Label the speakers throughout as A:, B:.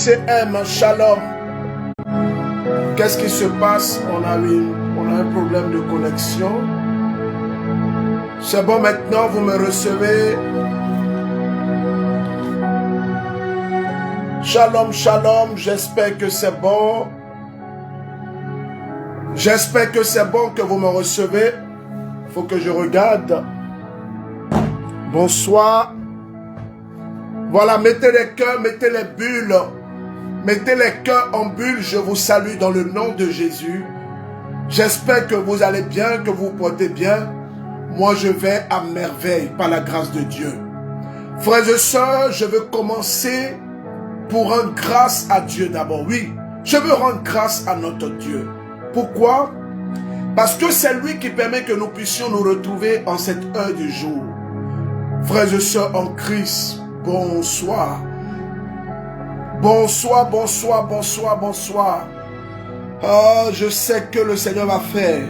A: CM, shalom. Qu'est-ce qui se passe? On a un problème de connexion. C'est bon, maintenant vous me recevez. Shalom, shalom, j'espère que c'est bon. J'espère que c'est bon que vous me recevez. Il faut que je regarde. Bonsoir. Voilà, mettez les cœurs, mettez les bulles. Mettez les cœurs en bulles. Je vous salue dans le nom de Jésus. J'espère que vous allez bien, que vous portez bien. Moi, je vais à merveille par la grâce de Dieu. Frères et sœurs, je veux commencer pour rendre grâce à Dieu d'abord. Oui, je veux rendre grâce à notre Dieu. Pourquoi? Parce que c'est lui qui permet que nous puissions nous retrouver en cette heure du jour. Frères et sœurs en Christ, bonsoir. Bonsoir, bonsoir, bonsoir, bonsoir. Oh, je sais que le Seigneur va faire.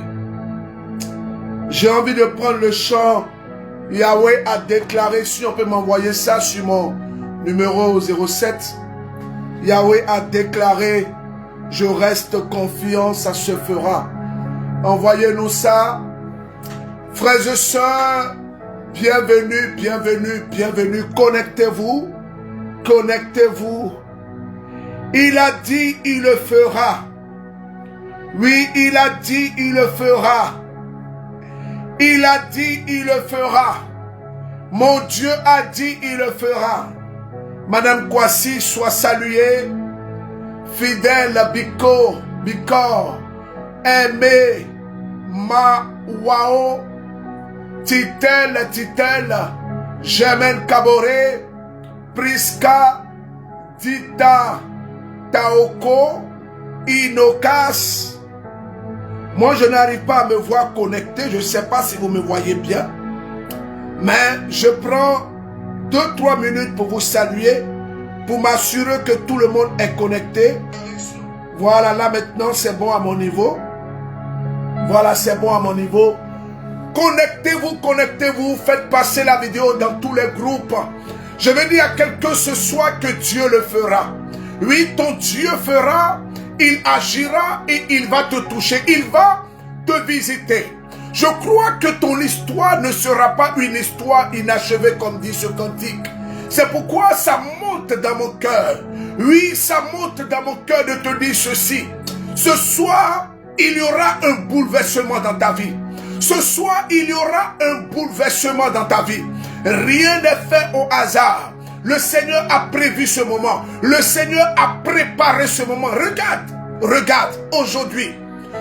A: J'ai envie de prendre le chant. Yahweh a déclaré, si on peut m'envoyer ça sur mon numéro 07. Yahweh a déclaré, je reste confiant, ça se fera. Envoyez-nous ça. Frères et sœurs, bienvenue, bienvenue, bienvenue. Connectez-vous. Connectez-vous. Il a dit, il le fera. Oui, il a dit, il le fera. Il a dit, il le fera. Mon Dieu a dit, il le fera. Madame Kwasi, sois saluée. Fidèle, Bicor, Aimé, Wao, Titel, Germaine Kaboré, Priska, Dita, Taoko, Inokas. Moi, je n'arrive pas à me voir connecté. Je ne sais pas si vous me voyez bien. Mais je prends 2-3 minutes pour vous saluer, pour m'assurer que tout le monde est connecté. Voilà, là maintenant, c'est bon à mon niveau. Voilà, c'est bon à mon niveau. Connectez-vous, connectez-vous. Faites passer la vidéo dans tous les groupes. Je vais dire à quelqu'un ce soir que Dieu le fera. Oui, ton Dieu fera. Il agira et il va te toucher. Il va te visiter. Je crois que ton histoire ne sera pas une histoire inachevée comme dit ce cantique. C'est pourquoi ça monte dans mon cœur. Oui, ça monte dans mon cœur de te dire ceci. Ce soir, il y aura un bouleversement dans ta vie. Ce soir, il y aura un bouleversement dans ta vie. Rien n'est fait au hasard. Le Seigneur a prévu ce moment. Le Seigneur a préparé ce moment. Regarde, regarde, aujourd'hui,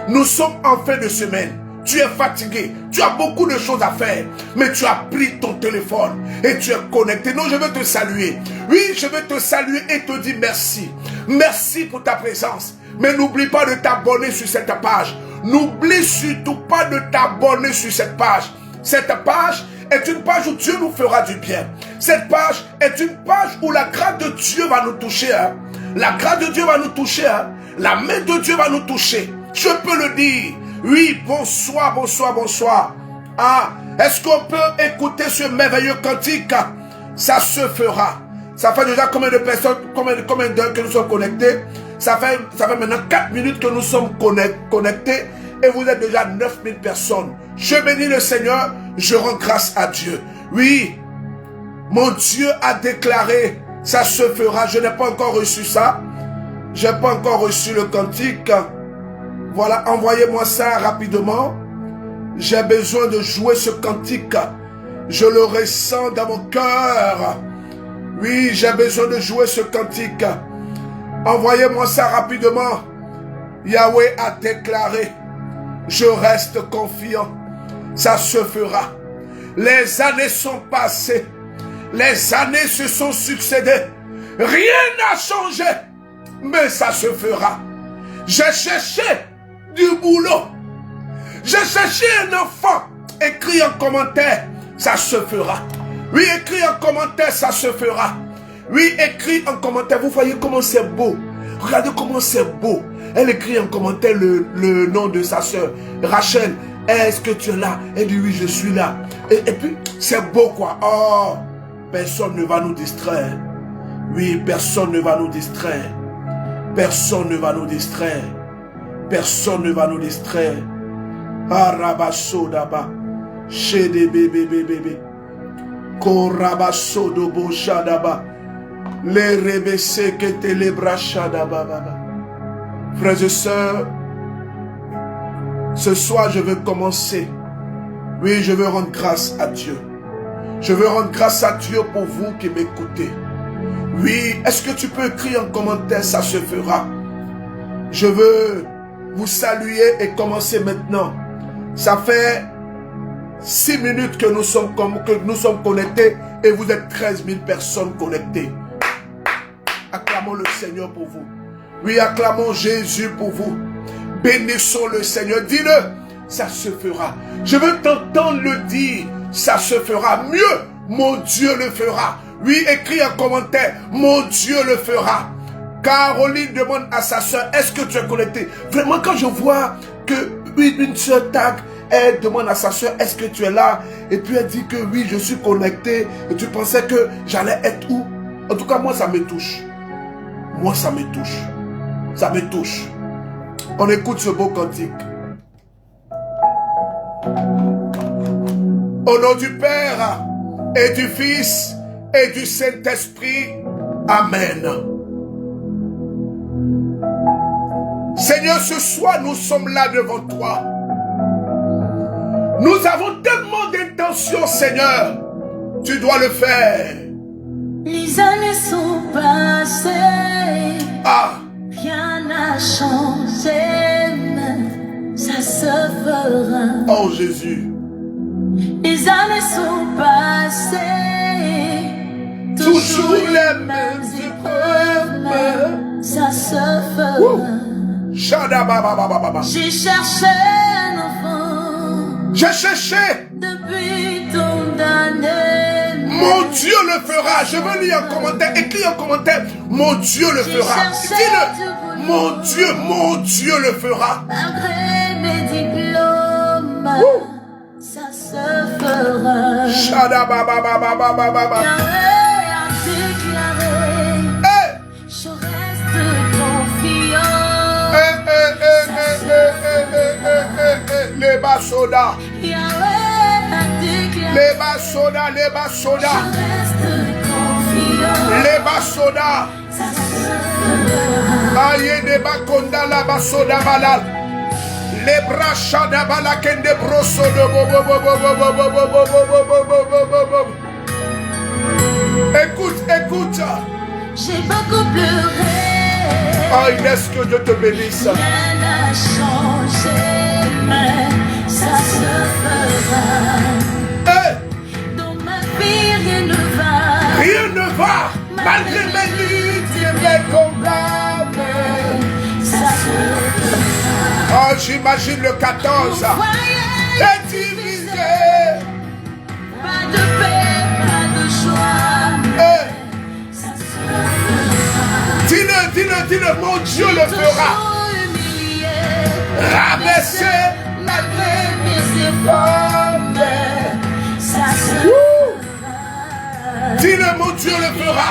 A: nous sommes en fin de semaine. Tu es fatigué, tu as beaucoup de choses à faire, mais tu as pris ton téléphone et tu es connecté. Non, je veux te saluer. Oui, je veux te saluer et te dire merci. Merci pour ta présence. Mais n'oublie pas de t'abonner sur cette page. N'oublie surtout pas de t'abonner sur cette page. Cette page est une page où Dieu nous fera du bien. Cette page est une page où la grâce de Dieu va nous toucher. Hein. La grâce de Dieu va nous toucher. Hein. La main de Dieu va nous toucher. Je peux le dire. Oui, bonsoir, bonsoir, bonsoir. Ah, est-ce qu'on peut écouter ce merveilleux cantique? Ça se fera. Ça fait déjà combien de personnes, combien d'heures que nous sommes connectés? Ça fait maintenant 4 minutes que nous sommes connectés et vous êtes déjà 9000 personnes. Je bénis le Seigneur, je rends grâce à Dieu. Oui, mon Dieu a déclaré, ça se fera. Je n'ai pas encore reçu ça. Je n'ai pas encore reçu le cantique. Voilà, envoyez-moi ça rapidement. J'ai besoin de jouer ce cantique. Je le ressens dans mon cœur. Oui, j'ai besoin de jouer ce cantique. Envoyez-moi ça rapidement. Yahweh a déclaré, je reste confiant. Ça se fera. Les années sont passées. Les années se sont succédées. Rien n'a changé. Mais ça se fera. J'ai cherché du boulot. J'ai cherché un enfant. Écris en commentaire, ça se fera. Oui, écris en commentaire, ça se fera. Oui, écris en commentaire. Vous voyez comment c'est beau. Regardez comment c'est beau. Elle écrit en commentaire le nom de sa soeur. Rachel, est-ce que tu es là? Elle dit oui, je suis là. Et puis, c'est beau quoi. Oh, personne ne va nous distraire. Oui, personne ne va nous distraire. Personne ne va nous distraire. Personne ne va nous distraire. Arabasodaba. Shede bébé bébé. Korabasodobo shadaba. Les rebese que te les bras shadaba. Frères et sœurs, ce soir je veux commencer. Oui, je veux rendre grâce à Dieu. Je veux rendre grâce à Dieu pour vous qui m'écoutez. Oui, est-ce que tu peux écrire en commentaire, ça se fera. Je veux vous saluer et commencer maintenant. Ça fait 6 minutes que nous sommes connectés et vous êtes 13 000 personnes connectées. Acclamons le Seigneur pour vous. Oui, acclamons Jésus pour vous. Bénissons le Seigneur. Dis-le, ça se fera. Je veux t'entendre le dire, ça se fera. Mieux, mon Dieu le fera. Oui, écris en commentaire, mon Dieu le fera. Caroline demande à sa soeur, est-ce que tu es connecté? Vraiment, quand je vois que une soeur tag, elle demande à sa soeur, est-ce que tu es là? Et puis elle dit que oui, je suis connecté. Et tu pensais que j'allais être où? En tout cas, moi, ça me touche. Moi, ça me touche. Ça me touche. On écoute ce beau cantique. Au nom du Père et du Fils et du Saint-Esprit. Amen. Seigneur, ce soir, nous sommes là devant toi. Nous avons tellement d'intentions, Seigneur. Tu dois le faire.
B: Les années sont passées.
A: Ah.
B: Rien n'a changé. Ça se fera.
A: Oh Jésus.
B: Les années sont passées.
A: Toujours les mêmes épreuves.
B: Ça se fera. J'ai cherché un enfant.
A: J'ai cherché.
B: Depuis tant d'années.
A: Mon Dieu le fera. Je veux lire en commentaire. Écris en commentaire. Mon Dieu le fera. Dis-le. Mon Dieu le fera.
B: Malgré mes diplômes. Ça se fera. Yahweh a déclaré. Je reste confiant.
A: Les basoda.
B: Yahweh a déclaré.
A: Les basoda, les basoda.
B: Je reste confiant.
A: Les basoda.
B: Ça se fera.
A: Aïe de bakonda la basoda balal. Les bras chada balakende broso de Écoute, écoute.
B: J'ai beaucoup pleuré.
A: Aïe, laisse que Dieu te bénisse.
B: Rien n'a changé, mais ça se fera. Dans ma vie, rien ne va.
A: Rien ne va, malgré mes luttes et mes combats.
B: Ça se fera.
A: Oh, j'imagine le 14. Est divisé.
B: Pas de paix, pas de joie. Ça se fera.
A: Dis-le, mon Dieu le fera. Rabaisser
B: malgré mes efforts. Ça se fera.
A: Dis-le, mon Dieu le fera.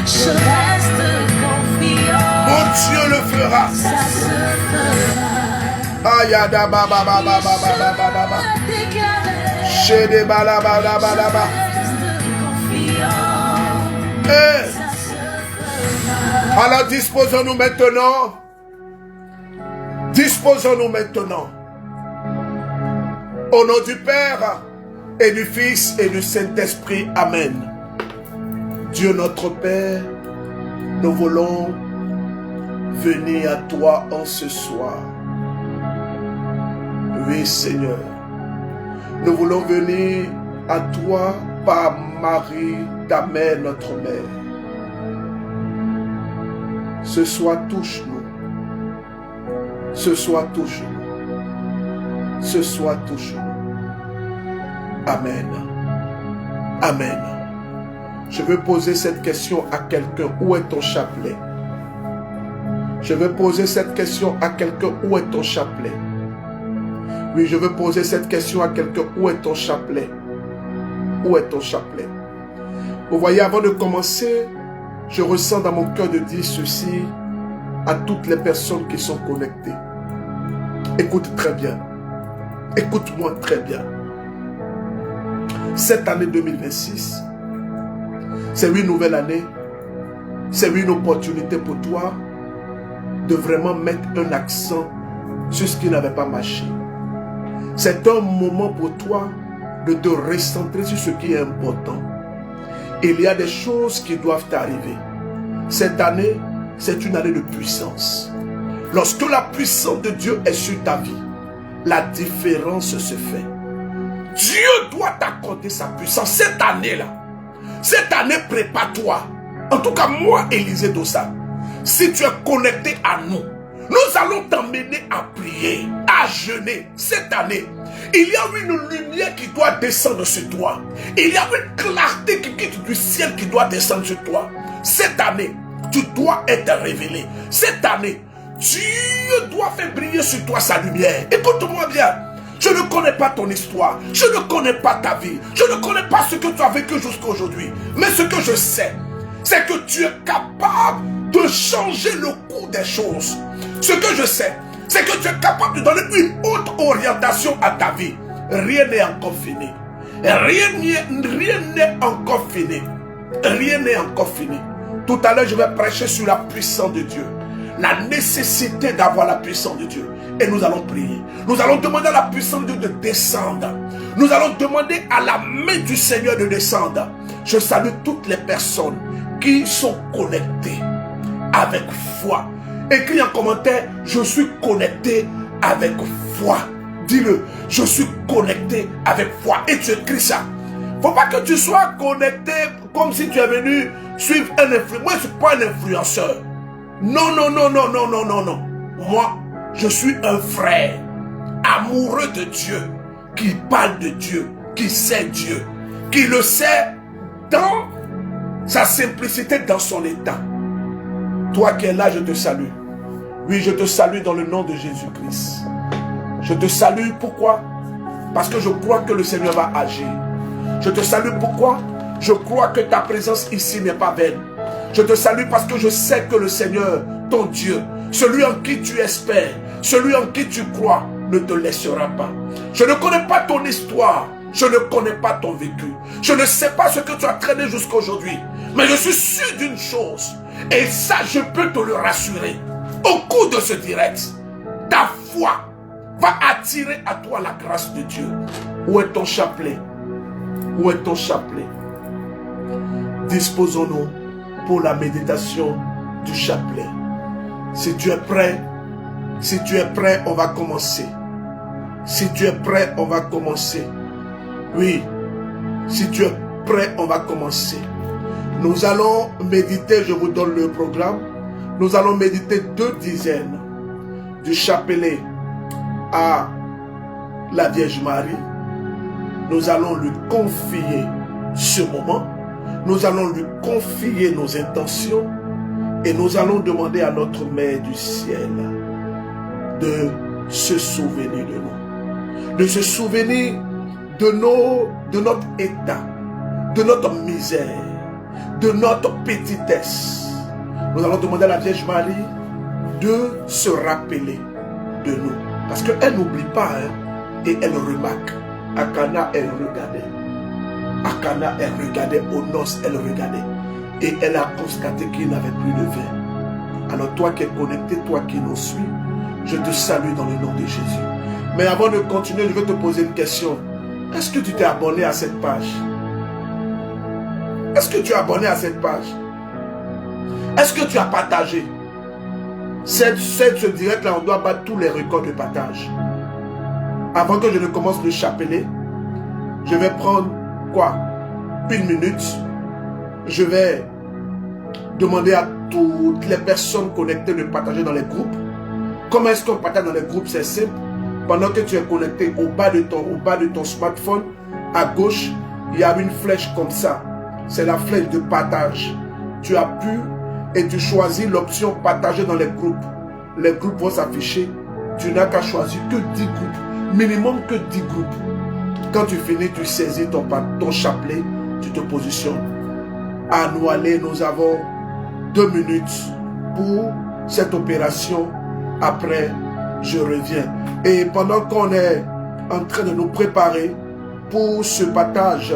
B: Je reste confiant.
A: Mon Dieu le fera.
B: Ça se fera.
A: Ayada baba baba baba baba baba. Shede bala bala bala bala. Alors disposons-nous maintenant. Disposons-nous maintenant. Au nom du Père et du Fils et du Saint-Esprit. Amen. Dieu notre Père, nous voulons venir à toi en ce soir. Oui Seigneur, nous voulons venir à toi par Marie, ta mère, notre mère. Ce soir, touche-nous. Ce soir, touche-nous. Ce soir, touche-nous. Amen. Amen. Je veux poser cette question à quelqu'un. Où est ton chapelet? Je veux poser cette question à quelqu'un. Où est ton chapelet? Oui, je veux poser cette question à quelqu'un. Où est ton chapelet? Où est ton chapelet? Vous voyez, avant de commencer, je ressens dans mon cœur de dire ceci à toutes les personnes qui sont connectées. Écoute très bien. Écoute-moi très bien. Cette année 2026, c'est une nouvelle année. C'est une opportunité pour toi de vraiment mettre un accent sur ce qui n'avait pas marché. C'est un moment pour toi de te recentrer sur ce qui est important. Il y a des choses qui doivent t'arriver. Cette année, c'est une année de puissance. Lorsque la puissance de Dieu est sur ta vie, la différence se fait. Dieu doit t'accorder sa puissance cette année-là. Cette année, prépare-toi. En tout cas, moi, Élisée Dossa, si tu es connecté à nous, nous allons t'emmener à prier, à jeûner. Cette année, il y a une lumière qui doit descendre sur toi. Il y a une clarté qui quitte du ciel qui doit descendre sur toi. Cette année, tu dois être révélé. Cette année, Dieu doit faire briller sur toi sa lumière. Écoute-moi bien. Je ne connais pas ton histoire. Je ne connais pas ta vie. Je ne connais pas ce que tu as vécu jusqu'à aujourd'hui. Mais ce que je sais, c'est que tu es capable de changer le cours des choses. Ce que je sais, c'est que tu es capable de donner une autre orientation à ta vie. Rien n'est encore fini. Rien n'est encore fini. Rien n'est encore fini. Tout à l'heure, je vais prêcher sur la puissance de Dieu. La nécessité d'avoir la puissance de Dieu. Et nous allons prier. Nous allons demander à la puissance de Dieu de descendre. Nous allons demander à la main du Seigneur de descendre. Je salue toutes les personnes qui sont connectées avec foi. Écris en commentaire, je suis connecté avec foi. Dis-le, je suis connecté avec foi. Et tu écris ça. Faut pas que tu sois connecté comme si tu es venu suivre un influenceur. Moi, je ne suis pas un influenceur. Non, non, non, non, non, non, non, non. Moi, je suis un frère amoureux de Dieu, qui parle de Dieu, qui sait Dieu, qui le sait dans sa simplicité, dans son état. Toi qui es là, je te salue. Oui, je te salue dans le nom de Jésus-Christ. Je te salue, pourquoi? Parce que je crois que le Seigneur va agir. Je te salue, pourquoi? Je crois que ta présence ici n'est pas vaine. Je te salue parce que je sais que le Seigneur, ton Dieu, celui en qui tu espères, celui en qui tu crois, ne te laissera pas. Je ne connais pas ton histoire. Je ne connais pas ton vécu. Je ne sais pas ce que tu as traîné jusqu'à aujourd'hui. Mais je suis sûr d'une chose. Et ça, je peux te le rassurer. Au cours de ce direct, ta foi va attirer à toi la grâce de Dieu. Où est ton chapelet? Où est ton chapelet? Disposons-nous pour la méditation du chapelet. Si tu es prêt, on va commencer. Si tu es prêt, on va commencer. Oui, si tu es prêt, on va commencer. Nous allons méditer, je vous donne le programme. Nous allons méditer 2 dizaines du chapelet à la Vierge Marie. Nous allons lui confier ce moment. Nous allons lui confier nos intentions. Et nous allons demander à notre Mère du ciel de se souvenir de nous. De se souvenir de notre état, de notre misère, de notre petitesse. Nous allons demander à la Vierge Marie de se rappeler de nous. Parce qu'elle n'oublie pas, hein, et elle remarque. À Cana, elle regardait. À Cana, elle regardait. Aux noces, elle regardait. Et elle a constaté qu'il n'avait plus de vin. Alors toi qui es connecté, toi qui nous suis, je te salue dans le nom de Jésus. Mais avant de continuer, je vais te poser une question. Est-ce que tu t'es abonné à cette page? Est-ce que tu es abonné à cette page? Est-ce que tu as partagé? Ce direct-là, on doit battre tous les records de partage. Avant que je ne commence le chapelet, je vais prendre quoi? 1 minute. Je vais demander à toutes les personnes connectées de partager dans les groupes. Comment est-ce qu'on partage dans les groupes? C'est simple. Pendant que tu es connecté au bas de ton smartphone, à gauche, il y a une flèche comme ça. C'est la flèche de partage. Tu appuies et tu choisis l'option partager dans les groupes. Les groupes vont s'afficher. Tu n'as qu'à choisir que 10 groupes. Minimum que 10 groupes. Quand tu finis, tu saisis ton chapelet, tu te positionnes. À Noualé, nous avons 2 minutes pour cette opération. Après, je reviens. Et pendant qu'on est en train de nous préparer pour ce partage,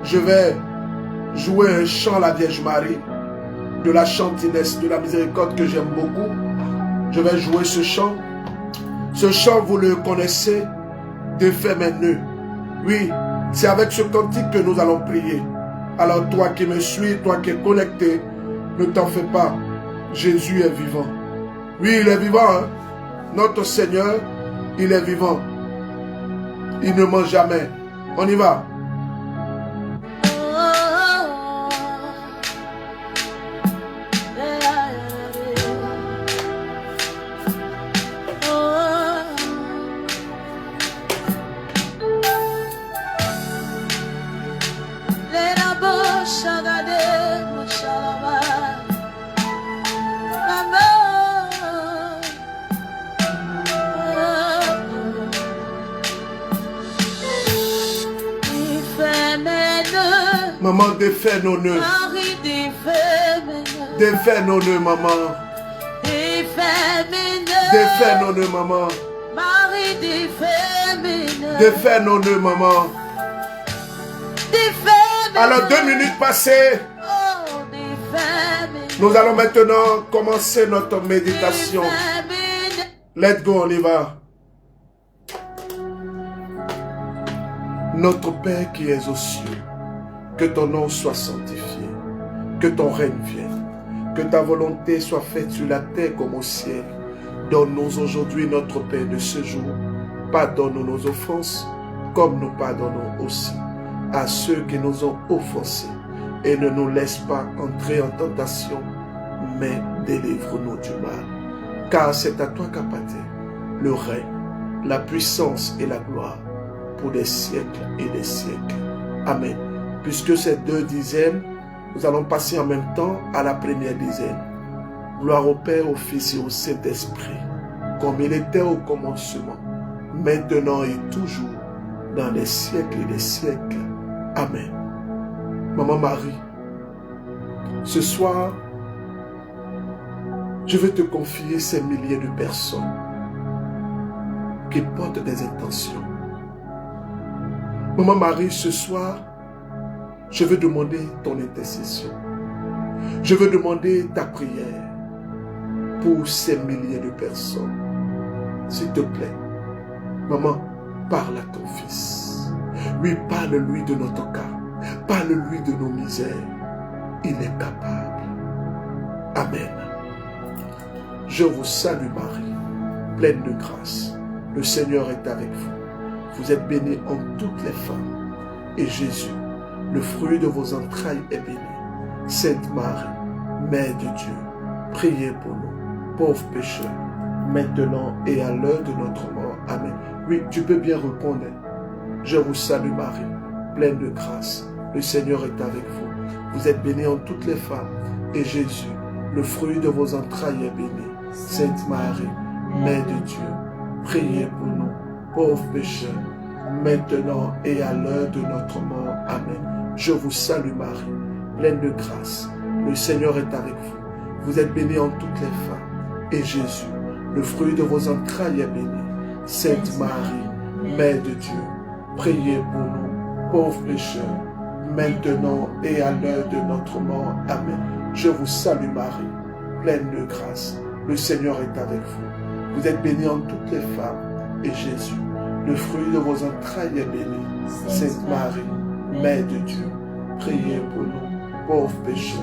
A: je vais jouer un chant à la Vierge Marie de la chantinesse de la miséricorde que j'aime beaucoup. Je vais jouer ce chant. Ce chant, vous le connaissez, défais mes nœuds. Oui, c'est avec ce cantique que nous allons prier. Alors toi qui me suis, toi qui es connecté, ne t'en fais pas. Jésus est vivant. Oui, il est vivant. Hein? Notre Seigneur, il est vivant. Il ne ment jamais. On y va. Maman, défais nos nœuds.
B: Marie, défais mes nœuds.
A: Défais nos nœuds, maman.
B: Défais mes nœuds.
A: Défais nos nœuds, maman.
B: Marie, défais mes nœuds.
A: Défais nos nœuds, maman.
B: Défais mes
A: Alors,
B: nœuds.
A: 2 minutes passées.
B: Oh, défais mes nœuds.
A: Nous allons maintenant commencer notre méditation.
B: Défais mes nœuds.
A: Let's go, on y va. Notre Père qui es aux cieux, que ton nom soit sanctifié, que ton règne vienne, que ta volonté soit faite sur la terre comme au ciel. Donne-nous aujourd'hui notre pain de ce jour. Pardonne-nous nos offenses, comme nous pardonnons aussi à ceux qui nous ont offensés. Et ne nous laisse pas entrer en tentation, mais délivre-nous du mal. Car c'est à toi qu'appartient le règne, la puissance et la gloire, pour des siècles et des siècles. Amen. Puisque ces 2 dizaines, nous allons passer en même temps à la première dizaine. Gloire au Père, au Fils et au Saint-Esprit, comme il était au commencement, maintenant et toujours, dans les siècles et les siècles. Amen. Maman Marie, ce soir, je veux te confier ces milliers de personnes qui portent des intentions. Maman Marie, ce soir, je veux demander ton intercession. Je veux demander ta prière pour ces milliers de personnes. S'il te plaît, maman, parle à ton fils. Oui, parle-lui de notre cas. Parle-lui de nos misères. Il est capable. Amen. Je vous salue Marie, pleine de grâce. Le Seigneur est avec vous. Vous êtes bénie en toutes les femmes. Et Jésus, le fruit de vos entrailles, est béni. Sainte Marie, Mère de Dieu, priez pour nous, pauvres pécheurs, maintenant et à l'heure de notre mort. Amen. Oui, tu peux bien répondre. Je vous salue Marie, pleine de grâce. Le Seigneur est avec vous. Vous êtes bénie en toutes les femmes. Et Jésus, le fruit de vos entrailles, est béni. Sainte Marie, Mère de Dieu, priez pour nous, pauvres pécheurs, maintenant et à l'heure de notre mort. Amen. Je vous salue Marie, pleine de grâce. Le Seigneur est avec vous. Vous êtes bénie en toutes les femmes. Et Jésus, le fruit de vos entrailles, est béni. Sainte Marie, Mère de Dieu, priez pour nous, pauvres pécheurs, maintenant et à l'heure de notre mort. Amen. Je vous salue Marie, pleine de grâce. Le Seigneur est avec vous. Vous êtes bénie en toutes les femmes. Et Jésus, le fruit de vos entrailles, est béni. Sainte Marie, Mère de Dieu, priez pour nous, pauvres pécheurs,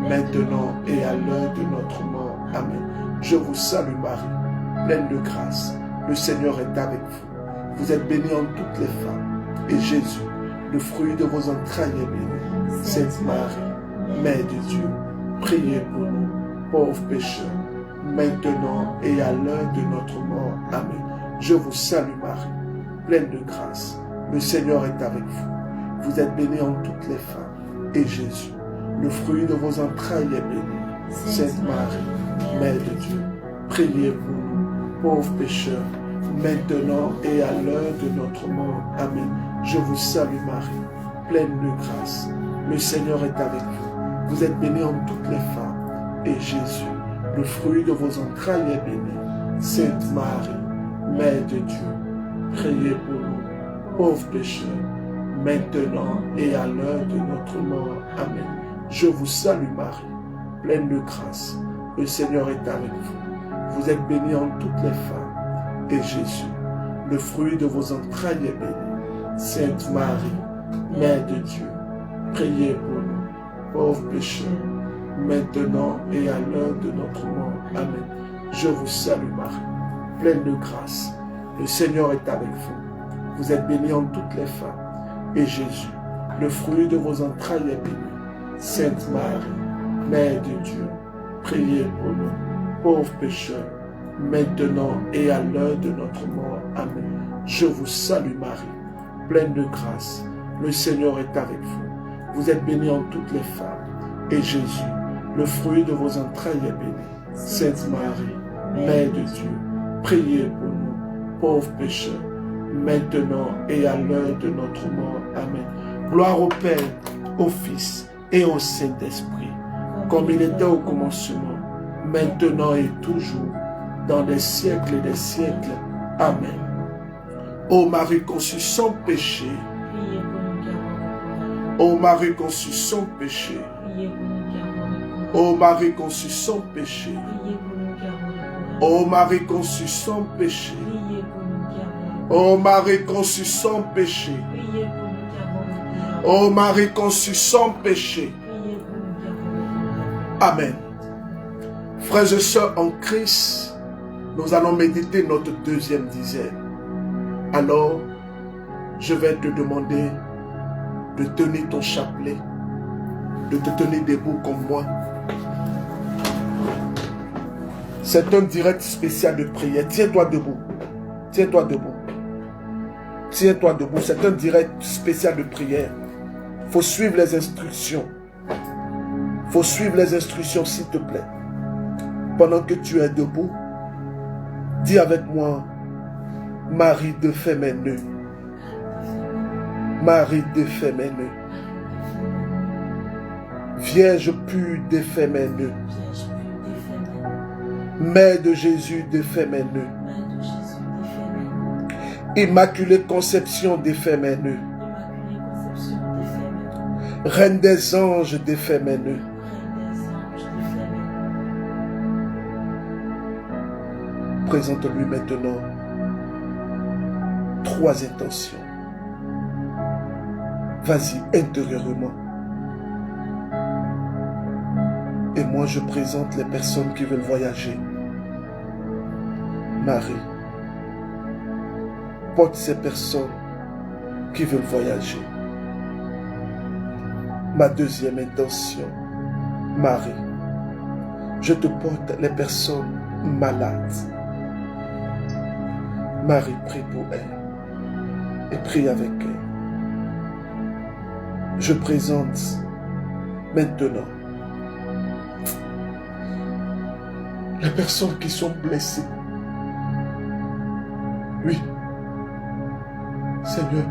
A: maintenant et à l'heure de notre mort. Amen. Je vous salue Marie, pleine de grâce. Le Seigneur est avec vous. Vous êtes bénie en toutes les femmes. Et Jésus, le fruit de vos entrailles, est béni. Sainte Marie, Mère de Dieu, priez pour nous, pauvres pécheurs, maintenant et à l'heure de notre mort. Amen. Je vous salue Marie, pleine de grâce. Le Seigneur est avec vous. Vous êtes bénie en toutes les femmes. Et Jésus, le fruit de vos entrailles, est béni. Sainte Marie, Mère de Dieu, priez pour nous, pauvres pécheurs, maintenant et à l'heure de notre mort. Amen. Je vous salue Marie, pleine de grâce. Le Seigneur est avec vous. Vous êtes bénie en toutes les femmes. et Jésus, le fruit de vos entrailles est béni. Sainte Marie, Mère de Dieu, priez pour nous, pauvres pécheurs, maintenant et à l'heure de notre mort. Amen. Je vous salue Marie, pleine de grâce. Le Seigneur est avec vous. Vous êtes bénie en toutes les femmes. Et Jésus, le fruit de vos entrailles est béni. Sainte Marie, Mère de Dieu, priez pour nous, pauvres pécheurs, maintenant et à l'heure de notre mort. Amen. Je vous salue Marie, pleine de grâce. Le Seigneur est avec vous. Vous êtes bénie en toutes les femmes. Et Jésus, le fruit de vos entrailles est béni. Sainte Marie, Mère de Dieu, priez pour nous, pauvres pécheurs, maintenant et à l'heure de notre mort. Amen. Je vous salue Marie, pleine de grâce. Le Seigneur est avec vous. Vous êtes bénie en toutes les femmes. Et Jésus, le fruit de vos entrailles est béni. Sainte Marie, Mère de Dieu, priez pour nous, pauvres pécheurs, maintenant et à l'heure de notre mort. Amen. Gloire au Père, au Fils et au Saint-Esprit, comme il était au commencement, maintenant et toujours, dans des siècles et des siècles. Amen. Ô Marie conçue sans péché, ô Marie conçue sans péché, ô Marie conçue sans péché, ô Marie conçue sans péché, ô Marie conçue sans péché, ô Marie conçue sans péché. Amen. Frères et sœurs en Christ, nous allons méditer notre deuxième dizaine. Alors, je vais te demander de tenir ton chapelet, de te tenir debout comme moi. C'est un direct spécial de prière. Tiens-toi debout. Tiens-toi debout. Tiens-toi debout. C'est un direct spécial de prière. Il faut suivre les instructions. Il faut suivre les instructions, s'il te plaît. Pendant que tu es debout, dis avec moi, Marie défait mes nœuds. Marie défait mes nœuds. Vierge pure défait mes nœuds. Mère de Jésus défait mes nœuds. Immaculée Conception défait mes nœuds. Reine des anges défait mes nœuds. Présente-lui maintenant 3 intentions. Vas-y, intérieurement. Et moi, je présente les personnes qui veulent voyager. Marie, porte ces personnes qui veulent voyager. Ma deuxième intention, Marie, je te porte les personnes malades. Marie, prie pour elle et prie avec elle. Je présente maintenant les personnes qui sont blessées. Oui, Seigneur,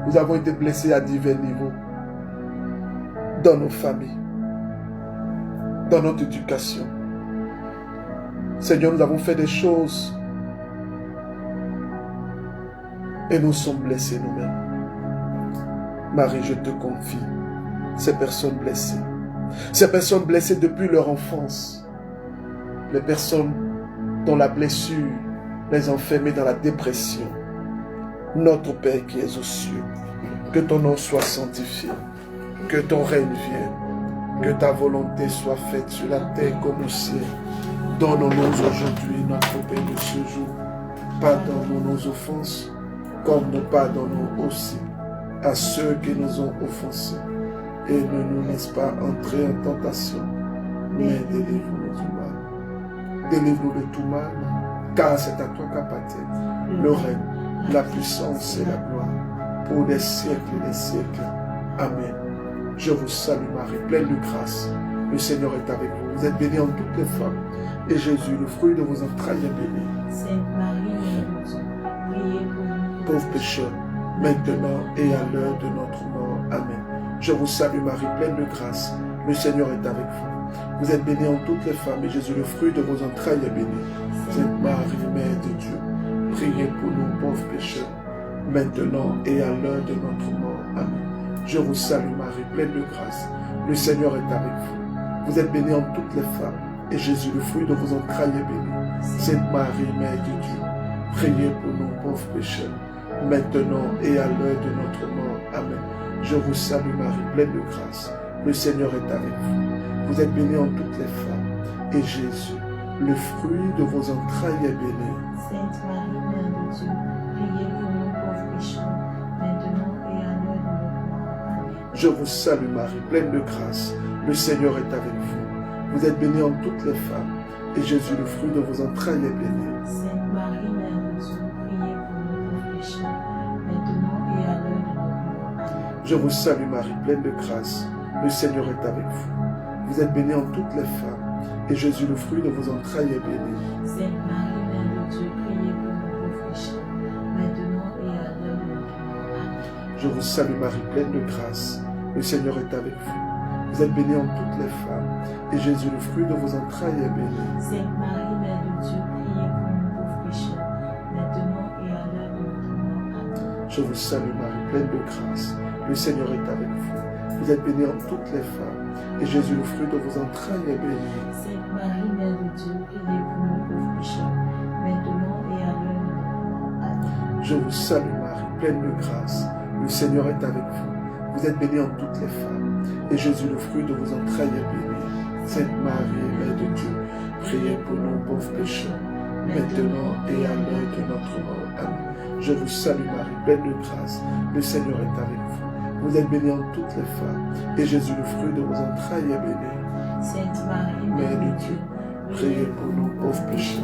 A: nous avons été blessés à divers niveaux, dans nos familles, dans notre éducation. Seigneur, nous avons fait des choses et nous sommes blessés nous-mêmes. Marie, je te confie ces personnes blessées. Ces personnes blessées depuis leur enfance. Les personnes dont la blessure les enfermait dans la dépression. Notre Père qui es aux cieux, que ton nom soit sanctifié, que ton règne vienne, que ta volonté soit faite sur la terre comme au ciel. Donne-nous aujourd'hui notre pain de ce jour. Pardonne-nous nos offenses, comme nous pardonnons aussi à ceux qui nous ont offensés. Et ne nous laisse pas entrer en tentation, mais délivre-nous du mal. Délivre-nous de tout mal, car c'est à toi qu'appartient le règne, la puissance et la gloire, pour des siècles et des siècles. Amen. Je vous salue Marie, pleine de grâce. Le Seigneur est avec vous. Vous êtes bénie en toutes les femmes. Et Jésus, le fruit de vos entrailles, est béni.
B: Sainte Marie, Mère de Dieu, priez pour nous.
A: Pauvres pécheurs, maintenant et à l'heure de notre mort. Amen. Je vous salue Marie, pleine de grâce. Le Seigneur est avec vous. Vous êtes bénie en toutes les femmes et Jésus, le fruit de vos entrailles, est béni. Sainte Marie, Mère de Dieu, priez pour nous pauvres pécheurs, maintenant et à l'heure de notre mort. Amen. Je vous salue Marie, pleine de grâce. Le Seigneur est avec vous. Vous êtes bénie en toutes les femmes et Jésus, le fruit de vos entrailles, est béni. Sainte Marie, Mère de Dieu, priez pour nous pauvres pécheurs, maintenant et à l'heure de notre mort. Amen. Je vous salue Marie, pleine de grâce. Le Seigneur est avec vous. Vous êtes bénie en toutes les femmes et Jésus, le fruit de vos entrailles, est béni.
C: Sainte Marie, Mère de Dieu, priez pour nous pauvres pécheurs, maintenant et à l'heure de notre mort. Amen.
A: Je vous salue Marie, pleine de grâce. Le Seigneur est avec vous. Vous êtes bénie en toutes les femmes et Jésus, le fruit de vos entrailles, est béni.
C: Sainte Marie, Mère de Dieu, priez pour nous pauvres pécheurs, maintenant et à l'heure de notre mort. Amen.
A: Je vous salue Marie, pleine de grâce. Le Seigneur est avec vous. Vous êtes bénie en toutes les femmes et Jésus, le fruit de vos entrailles, est béni.
C: Sainte Marie, Mère de Dieu, priez pour nous pauvres pécheurs, maintenant et à l'heure de notre mort. Amen.
A: Je vous salue Marie, pleine de grâce. Le Seigneur est avec vous. Vous êtes bénie en toutes les femmes et Jésus, le fruit de vos entrailles, est béni.
C: Sainte Marie, Mère de Dieu, priez pour nous pauvres pécheurs, maintenant et à l'heure de notre mort. Amen.
A: Je vous salue Marie, pleine de grâce. Le Seigneur est avec vous. Vous êtes bénie en toutes les femmes et Jésus, le fruit de vos entrailles, est béni.
C: Sainte Marie, Mère de Dieu, priez pour nous pauvres pécheurs, maintenant et à l'heure de notre mort. Amen.
A: Je vous salue Marie, pleine de grâce. Le Seigneur est avec vous. Vous êtes bénie en toutes les femmes et Jésus, le fruit de vos entrailles, est béni. Sainte Marie, Mère de Dieu, priez pour nous pauvres pécheurs, maintenant et à l'heure de notre mort. Amen. Je vous salue Marie, pleine de grâce. Le Seigneur est avec vous. Vous êtes bénie en toutes les femmes et Jésus, le fruit de vos entrailles, est béni.
C: Sainte Marie,
A: Mère de Dieu, priez pour nous pauvres pécheurs,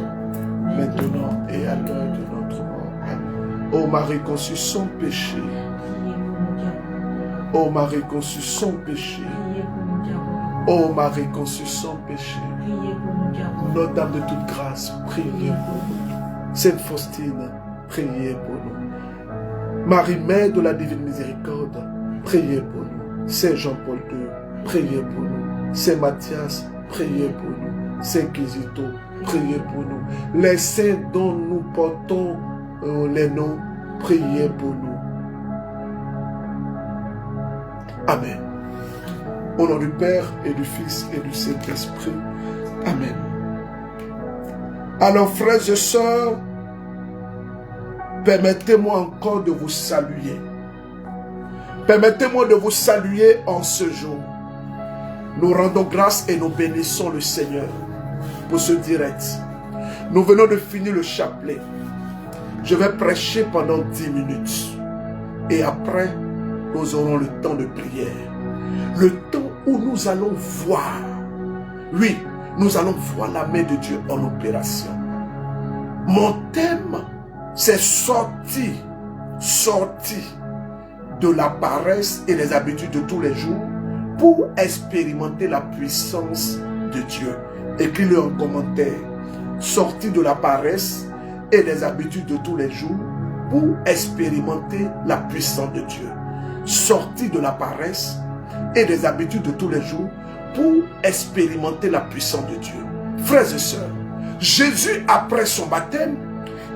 A: maintenant et à l'heure de notre mort. Amen. Ô Marie conçue sans péché,
C: priez pour nous diabolos.
A: ô Marie conçue sans péché,
C: Priez pour nous diabolos.
A: ô Marie conçue sans péché,
C: Priez pour nous diabolos.
A: Notre Dame de toute grâce, priez pour nous. Sainte Faustine, priez pour nous. Marie, Mère de la divine miséricorde, priez pour nous. Saint Jean-Paul II, priez pour nous. Saint Matthias, priez pour nous. Saint Kizito, priez pour nous. Les saints dont nous portons les noms, priez pour nous. Amen. Au nom du Père et du Fils et du Saint-Esprit. Amen. Alors, frères et sœurs, permettez-moi encore de vous saluer. Permettez-moi de vous saluer en ce jour. Nous rendons grâce et nous bénissons le Seigneur pour ce direct. Nous venons de finir le chapelet. Je vais prêcher pendant 10 minutes. Et après, nous aurons le temps de prière. Le temps où nous allons voir. Oui, nous allons voir la main de Dieu en opération. Mon thème, c'est sorti de la paresse et des habitudes de tous les jours pour expérimenter la puissance de Dieu. Écris-le en commentaire. Sorti de la paresse et des habitudes de tous les jours pour expérimenter la puissance de Dieu. Sorti de la paresse et des habitudes de tous les jours pour expérimenter la puissance de Dieu. Frères et sœurs, Jésus, après son baptême,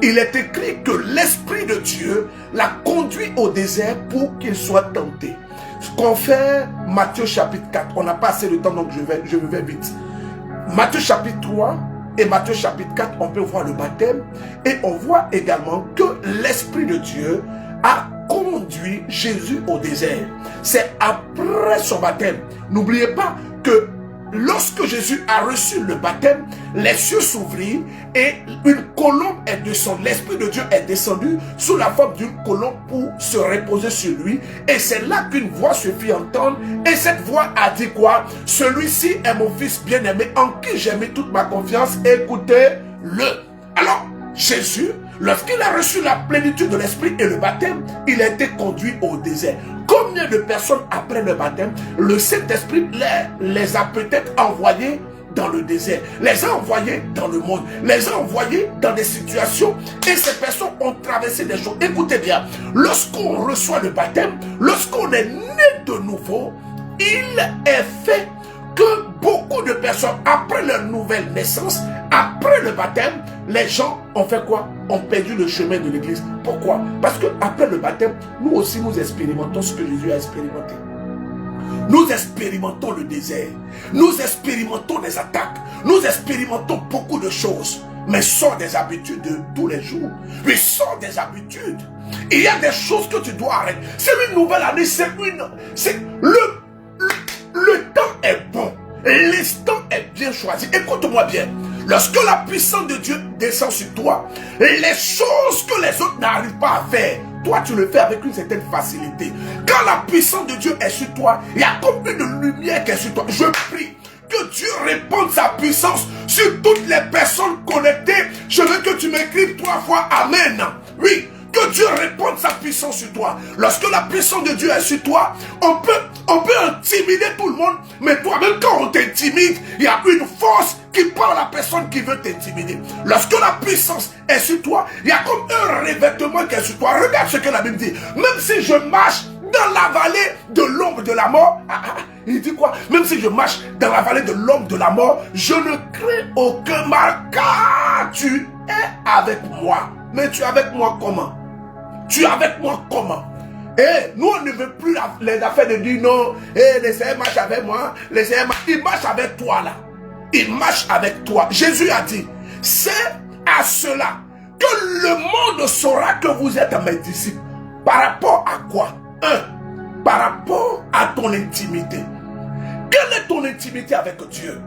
A: il est écrit que l'Esprit de Dieu l'a conduit au désert pour qu'il soit tenté. Ce qu'on fait, Matthieu chapitre 4, on n'a pas assez de temps, donc je vais vite. Matthieu chapitre 3 et Matthieu chapitre 4, on peut voir le baptême et on voit également que l'Esprit de Dieu a conduit Jésus au désert. C'est après son baptême. N'oubliez pas que lorsque Jésus a reçu le baptême, les cieux s'ouvrirent et une colombe est descendue. L'Esprit de Dieu est descendu sous la forme d'une colombe pour se reposer sur lui. Et c'est là qu'une voix se fit entendre. Et cette voix a dit quoi? Celui-ci est mon fils bien-aimé en qui j'ai mis toute ma confiance. Écoutez-le. Alors, Jésus, lorsqu'il a reçu la plénitude de l'Esprit et le baptême, il a été conduit au désert. Combien de personnes après le baptême, le Saint-Esprit les a peut-être envoyés dans le désert, les a envoyés dans le monde, les a envoyés dans des situations et ces personnes ont traversé des choses. Écoutez bien, lorsqu'on reçoit le baptême, lorsqu'on est né de nouveau, il est fait que beaucoup de personnes, après leur nouvelle naissance, après le baptême, les gens ont fait quoi? Ont perdu le chemin de l'église. Pourquoi? Parce que après le baptême, nous aussi nous expérimentons ce que Jésus a expérimenté. Nous expérimentons le désert. Nous expérimentons des attaques. Nous expérimentons beaucoup de choses. Mais sors des habitudes de tous les jours. Mais sors des habitudes. Il y a des choses que tu dois arrêter. C'est une nouvelle année. Le temps est bon. L'instant est bien choisi. Écoute-moi bien. Lorsque la puissance de Dieu descend sur toi, les choses que les autres n'arrivent pas à faire, toi tu le fais avec une certaine facilité. Quand la puissance de Dieu est sur toi, il y a comme une lumière qui est sur toi. Je prie que Dieu répande sa puissance sur toutes les personnes connectées. Je veux que tu m'écrives 3 fois Amen. Oui. Que Dieu répande sa puissance sur toi. Lorsque la puissance de Dieu est sur toi, on peut intimider tout le monde. Mais toi-même, quand on t'intimide, il y a une force qui parle à la personne qui veut t'intimider. Lorsque la puissance est sur toi, il y a comme un revêtement qui est sur toi. Regarde ce que la Bible dit. Même si je marche dans la vallée de l'ombre de la mort, il dit quoi? Même si je marche dans la vallée de l'ombre de la mort, je ne crains aucun mal, car tu es avec moi. Mais tu es avec moi comment? Tu es avec moi comment? Nous on ne veut plus les affaires de dire non, les Seigneurs marchent avec moi, les Seigneurs il marche avec toi là. Il marche avec toi. Jésus a dit, c'est à cela que le monde saura que vous êtes mes disciples. Par rapport à quoi? Par rapport à ton intimité. Quelle est ton intimité avec Dieu?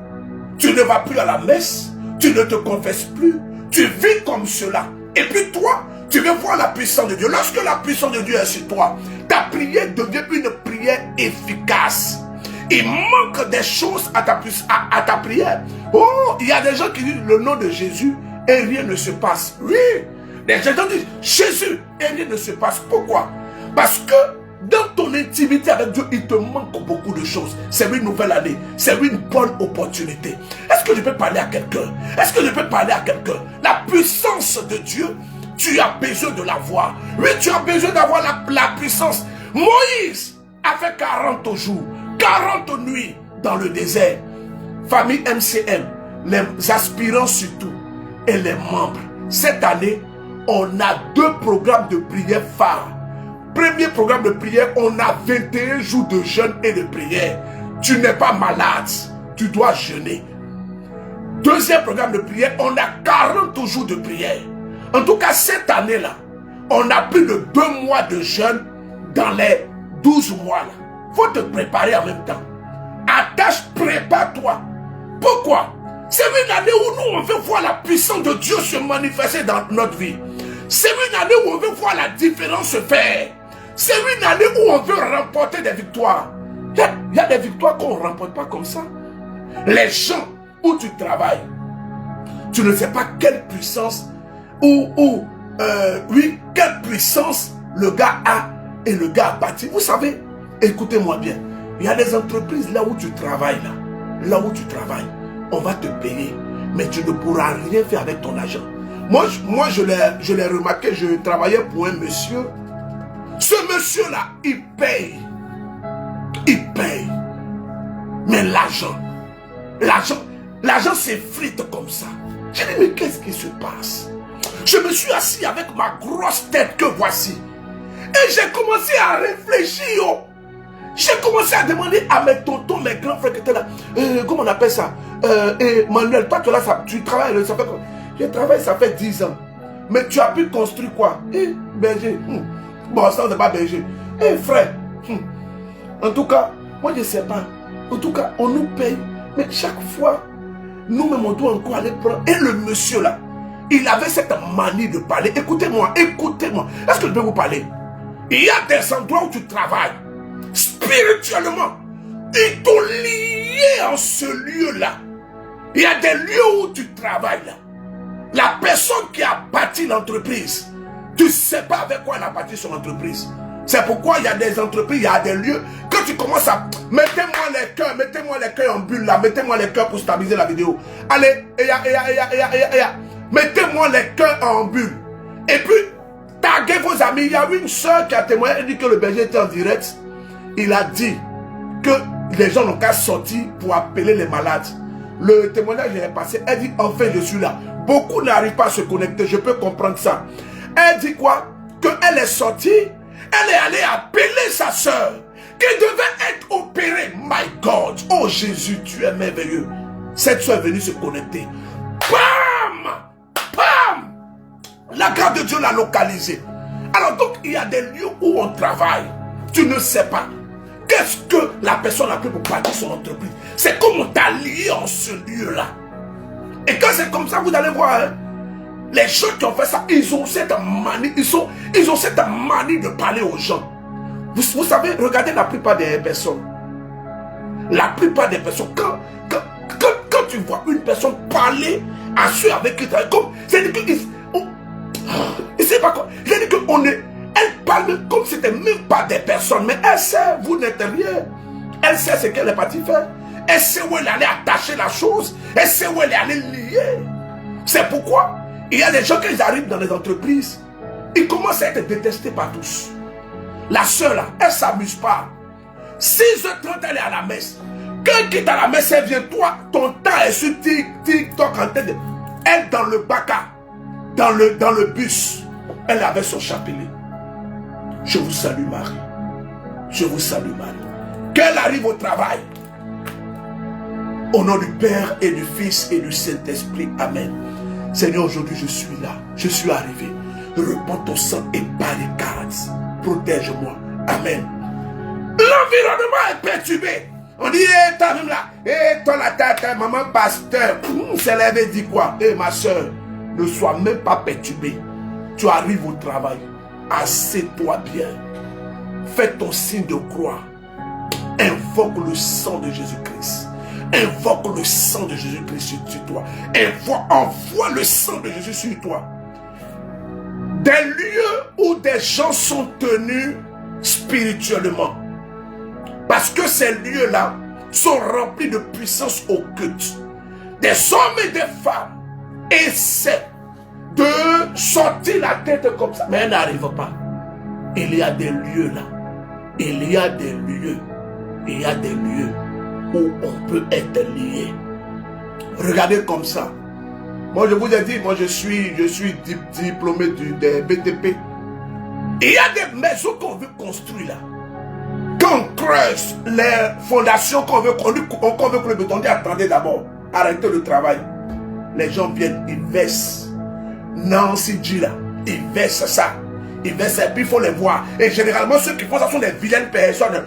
A: Tu ne vas plus à la messe, tu ne te confesses plus, tu vis comme cela. Et puis toi, tu veux voir la puissance de Dieu. Lorsque la puissance de Dieu est sur toi, ta prière devient une prière efficace. Il manque des choses à ta prière. Oh, il y a des gens qui disent le nom de Jésus et rien ne se passe. Oui, les gens disent Jésus et rien ne se passe. Pourquoi? Parce que dans ton intimité avec Dieu, il te manque beaucoup de choses. C'est une nouvelle année. C'est une bonne opportunité. Est-ce que je peux parler à quelqu'un? Est-ce que je peux parler à quelqu'un? La puissance de Dieu, tu as besoin de la voir. Oui, tu as besoin d'avoir la puissance. Moïse a fait 40 jours, 40 nuits dans le désert. Famille MCM, les aspirants surtout et les membres. Cette année, on a 2 programmes de prière phares. Premier programme de prière, on a 21 jours de jeûne et de prière. Tu n'es pas malade, tu dois jeûner. Deuxième programme de prière, on a 40 jours de prière. En tout cas, cette année-là, on a plus de 2 mois de jeûne dans les 12 mois. Il faut te préparer en même temps. Attache, prépare-toi. Pourquoi? C'est une année où nous, on veut voir la puissance de Dieu se manifester dans notre vie. C'est une année où on veut voir la différence se faire. C'est une année où on veut remporter des victoires. Il y a des victoires qu'on ne remporte pas comme ça. Les gens où tu travailles, tu ne sais pas quelle puissance quelle puissance le gars a et le gars a bâti. Vous savez, écoutez-moi bien, il y a des entreprises là où tu travailles, là où tu travailles, on va te payer, mais tu ne pourras rien faire avec ton argent. Moi je l'ai remarqué, je travaillais pour un monsieur. Ce monsieur-là, il paye. Mais l'argent s'effrite comme ça. J'ai dit, mais qu'est-ce qui se passe? Je me suis assis avec ma grosse tête que voici. Et j'ai commencé à réfléchir. J'ai commencé à demander à mes tontons, mes grands frères qui étaient là. Comment on appelle ça? Manuel, toi tu travailles, ça fait quoi? Je travaille, ça fait 10 ans. Mais tu as pu construire quoi? Berger. Bon, ça, c'est pas berger. Frère. En tout cas, moi, je ne sais pas. En tout cas, on nous paye. Mais chaque fois, nous-mêmes, on doit encore aller prendre. Et le monsieur, là, il avait cette manie de parler. Écoutez-moi, écoutez-moi. Est-ce que je peux vous parler? Il y a des endroits où tu travailles. Spirituellement, ils t'ont lié en ce lieu-là. Il y a des lieux où tu travailles, là. La personne qui a bâti l'entreprise, tu ne sais pas avec quoi elle a bâti son entreprise. C'est pourquoi il y a des entreprises, il y a des lieux, que tu commences à... Mettez-moi les cœurs en bulle là, mettez-moi les cœurs pour stabiliser la vidéo. Allez, mettez-moi les cœurs en bulle. Et puis, taguez vos amis. Il y a une soeur qui a témoigné, elle dit que le berger était en direct. Il a dit que les gens n'ont qu'à sortir pour appeler les malades. le témoignage est passé. Elle dit, enfin, je suis là. Beaucoup n'arrivent pas à se connecter. Je peux comprendre ça. Elle dit quoi? Qu'elle est sortie. Elle est allée appeler sa soeur qui devait être opérée. My God. Oh Jésus, tu es merveilleux. Cette soeur est venue se connecter. Bam! Bam! La grâce de Dieu l'a localisée. Alors donc, il y a des lieux où on travaille. Tu ne sais pas. Qu'est-ce que la personne a pris pour bâtir son entreprise? C'est comme on t'a lié en ce lieu-là. Et quand c'est comme ça, vous allez voir, hein, les gens qui ont fait ça, ils ont cette manie, ils ont cette manie de parler aux gens. Vous savez, regardez la plupart des personnes. La plupart des personnes, quand tu vois une personne parler à ceux avec qui tu travailles, comme, c'est-à-dire qu'ils... Je sais pas quoi. C'est-à-dire qu'on est... Elle parle comme si c'était même pas des personnes, mais elle sait, vous n'êtes rien. Elle sait ce qu'elle est partie faire. Elle sait où elle allait attacher la chose. Elle sait où elle allait lier. C'est pourquoi il y a des gens qui arrivent dans les entreprises, ils commencent à être détestés par tous. La sœur là, elle ne s'amuse pas. 6h30, elle est à la messe. Quand elle quitte à la messe, elle vient, toi, ton temps est sur TikTok en tête. Elle dans le baca, dans le bus, elle avait son chapelet. Je vous salue Marie. Je vous salue Marie. Qu'elle arrive au travail. Au nom du Père et du Fils et du Saint-Esprit. Amen. Seigneur, aujourd'hui je suis là. Je suis arrivé. Répands ton sang et barricade. Protège-moi. Amen. L'environnement est perturbé. On dit, toi même là, toi la tête, maman pasteur, s'est levé dit quoi? Ma soeur, ne sois même pas perturbé. Tu arrives au travail. Assieds-toi bien. Fais ton signe de croix. Invoque le sang de Jésus-Christ. Invoque le sang de Jésus-Christ sur toi. Envoie le sang de Jésus sur toi. Des lieux où des gens sont tenus spirituellement. Parce que ces lieux-là sont remplis de puissance occulte. Des hommes et des femmes essaient de sortir la tête comme ça. Mais elle n'arrive pas. Il y a des lieux là. Il y a des lieux. Il y a des lieux où on peut être lié. Regardez comme ça. Moi je vous ai dit, moi je suis diplômé des BTP. Il y a des maisons qu'on veut construire là. Quand on creuse les fondations qu'on veut que le béton dit, attendez d'abord, arrêtez le travail. Les gens viennent, ils versent. Nancy dit là, ils versent ça. Ils versent et puis il faut les voir. Et généralement ceux qui font ça sont des vilaines personnes.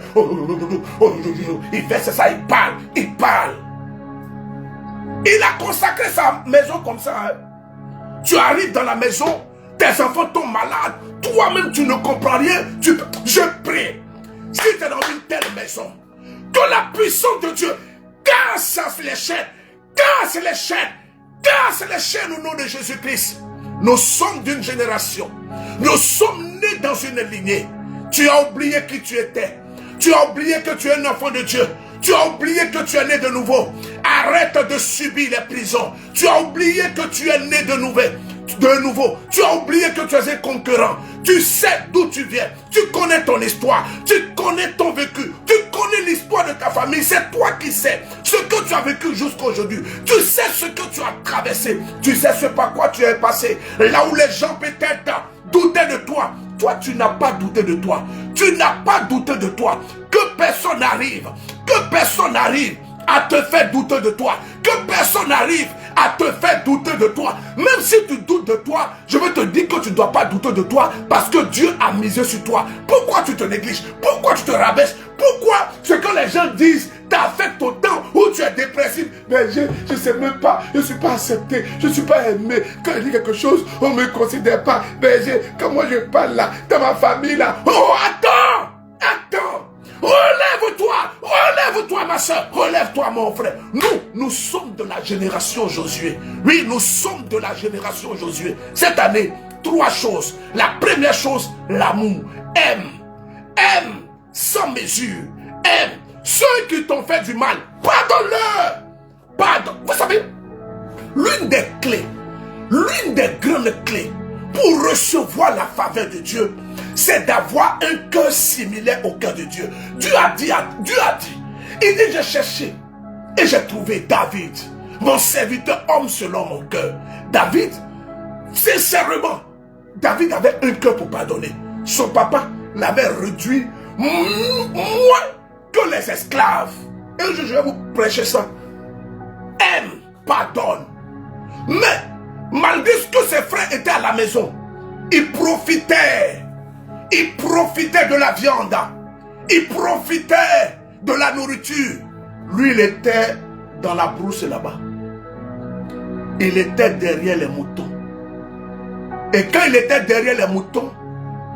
A: Ils versent ça, ils parlent. Il a consacré sa maison comme ça. Hein. Tu arrives dans la maison, tes enfants tombent malades. Toi-même tu ne comprends rien. Je prie. Si tu es dans une telle maison, que la puissance de Dieu casse les chaînes. Casse les chaînes. Casse les chaînes au nom de Jésus-Christ. Nous sommes d'une génération. Nous sommes nés dans une lignée. Tu as oublié qui tu étais. Tu as oublié que tu es un enfant de Dieu. Tu as oublié que tu es né de nouveau. Arrête de subir les prisons. Tu as oublié que tu es né de nouveau. Tu as oublié que tu es un conquérant. Tu sais d'où tu viens. Tu connais ton histoire. Tu connais ton vécu. Tu connais l'histoire de ta famille. C'est toi qui sais ce que tu as vécu jusqu'à aujourd'hui. Tu sais ce que tu as traversé. Tu sais ce par quoi tu es passé. Là où les gens peut-être doutaient de toi. Toi, tu n'as pas douté de toi. Tu n'as pas douté de toi. Que personne n'arrive. Que personne n'arrive à te faire douter de toi. Que personne n'arrive à te faire douter de toi. Même si tu doutes de toi, je veux te dire que tu ne dois pas douter de toi parce que Dieu a misé sur toi. Pourquoi tu te négliges? Pourquoi tu te rabaisses? Pourquoi ce que les gens disent t'affecte autant où tu es dépressif? Mais je ne sais même pas, je ne suis pas accepté, je ne suis pas aimé. Quand je dis quelque chose, on ne me considère pas. Mais quand moi je parle là, dans ma famille là, oh attends! Relève-toi ma soeur, relève-toi mon frère. Nous sommes de la génération Josué. Oui, nous sommes de la génération Josué. Cette année, 3 choses. La première chose, l'amour. Aime sans mesure. Aime ceux qui t'ont fait du mal. Pardonne-leur. Pardonne. Vous savez, l'une des grandes clés pour recevoir la faveur de Dieu, c'est d'avoir un cœur similaire au cœur de Dieu. Dieu a dit, il dit, j'ai cherché et j'ai trouvé David. mon serviteur homme selon mon cœur. David, sincèrement, David avait un cœur pour pardonner. Son papa l'avait réduit moins que les esclaves. Et je vais vous prêcher ça. Aime, pardonne. Mais, malgré ce que ses frères étaient à la maison, ils profitaient. Ils profitaient de la viande. Ils profitaient de la nourriture. Lui, il était dans la brousse là-bas. Il était derrière les moutons. Et quand il était derrière les moutons,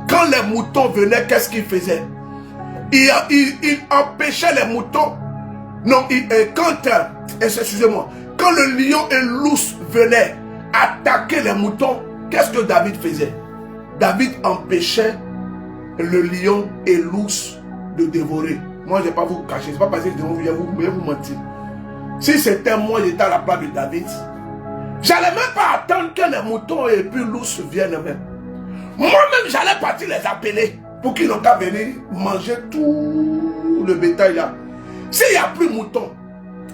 A: quand les moutons venaient, qu'est-ce qu'il faisait? Il empêchait les moutons. Non, excusez-moi, quand le lion et l'ours venaient attaquer les moutons, qu'est-ce que David faisait? David empêchait le lion et l'ours de dévorer. Moi, je ne vais pas vous cacher. Ce n'est pas parce que je vais vous mentir. Si c'était moi, j'étais à la place de David, j'allais même pas attendre que les moutons et puis l'ours viennent même. Moi-même, j'allais partir les appeler pour qu'ils n'ont qu'à venir manger tout le bétail là. S'il n'y a plus moutons,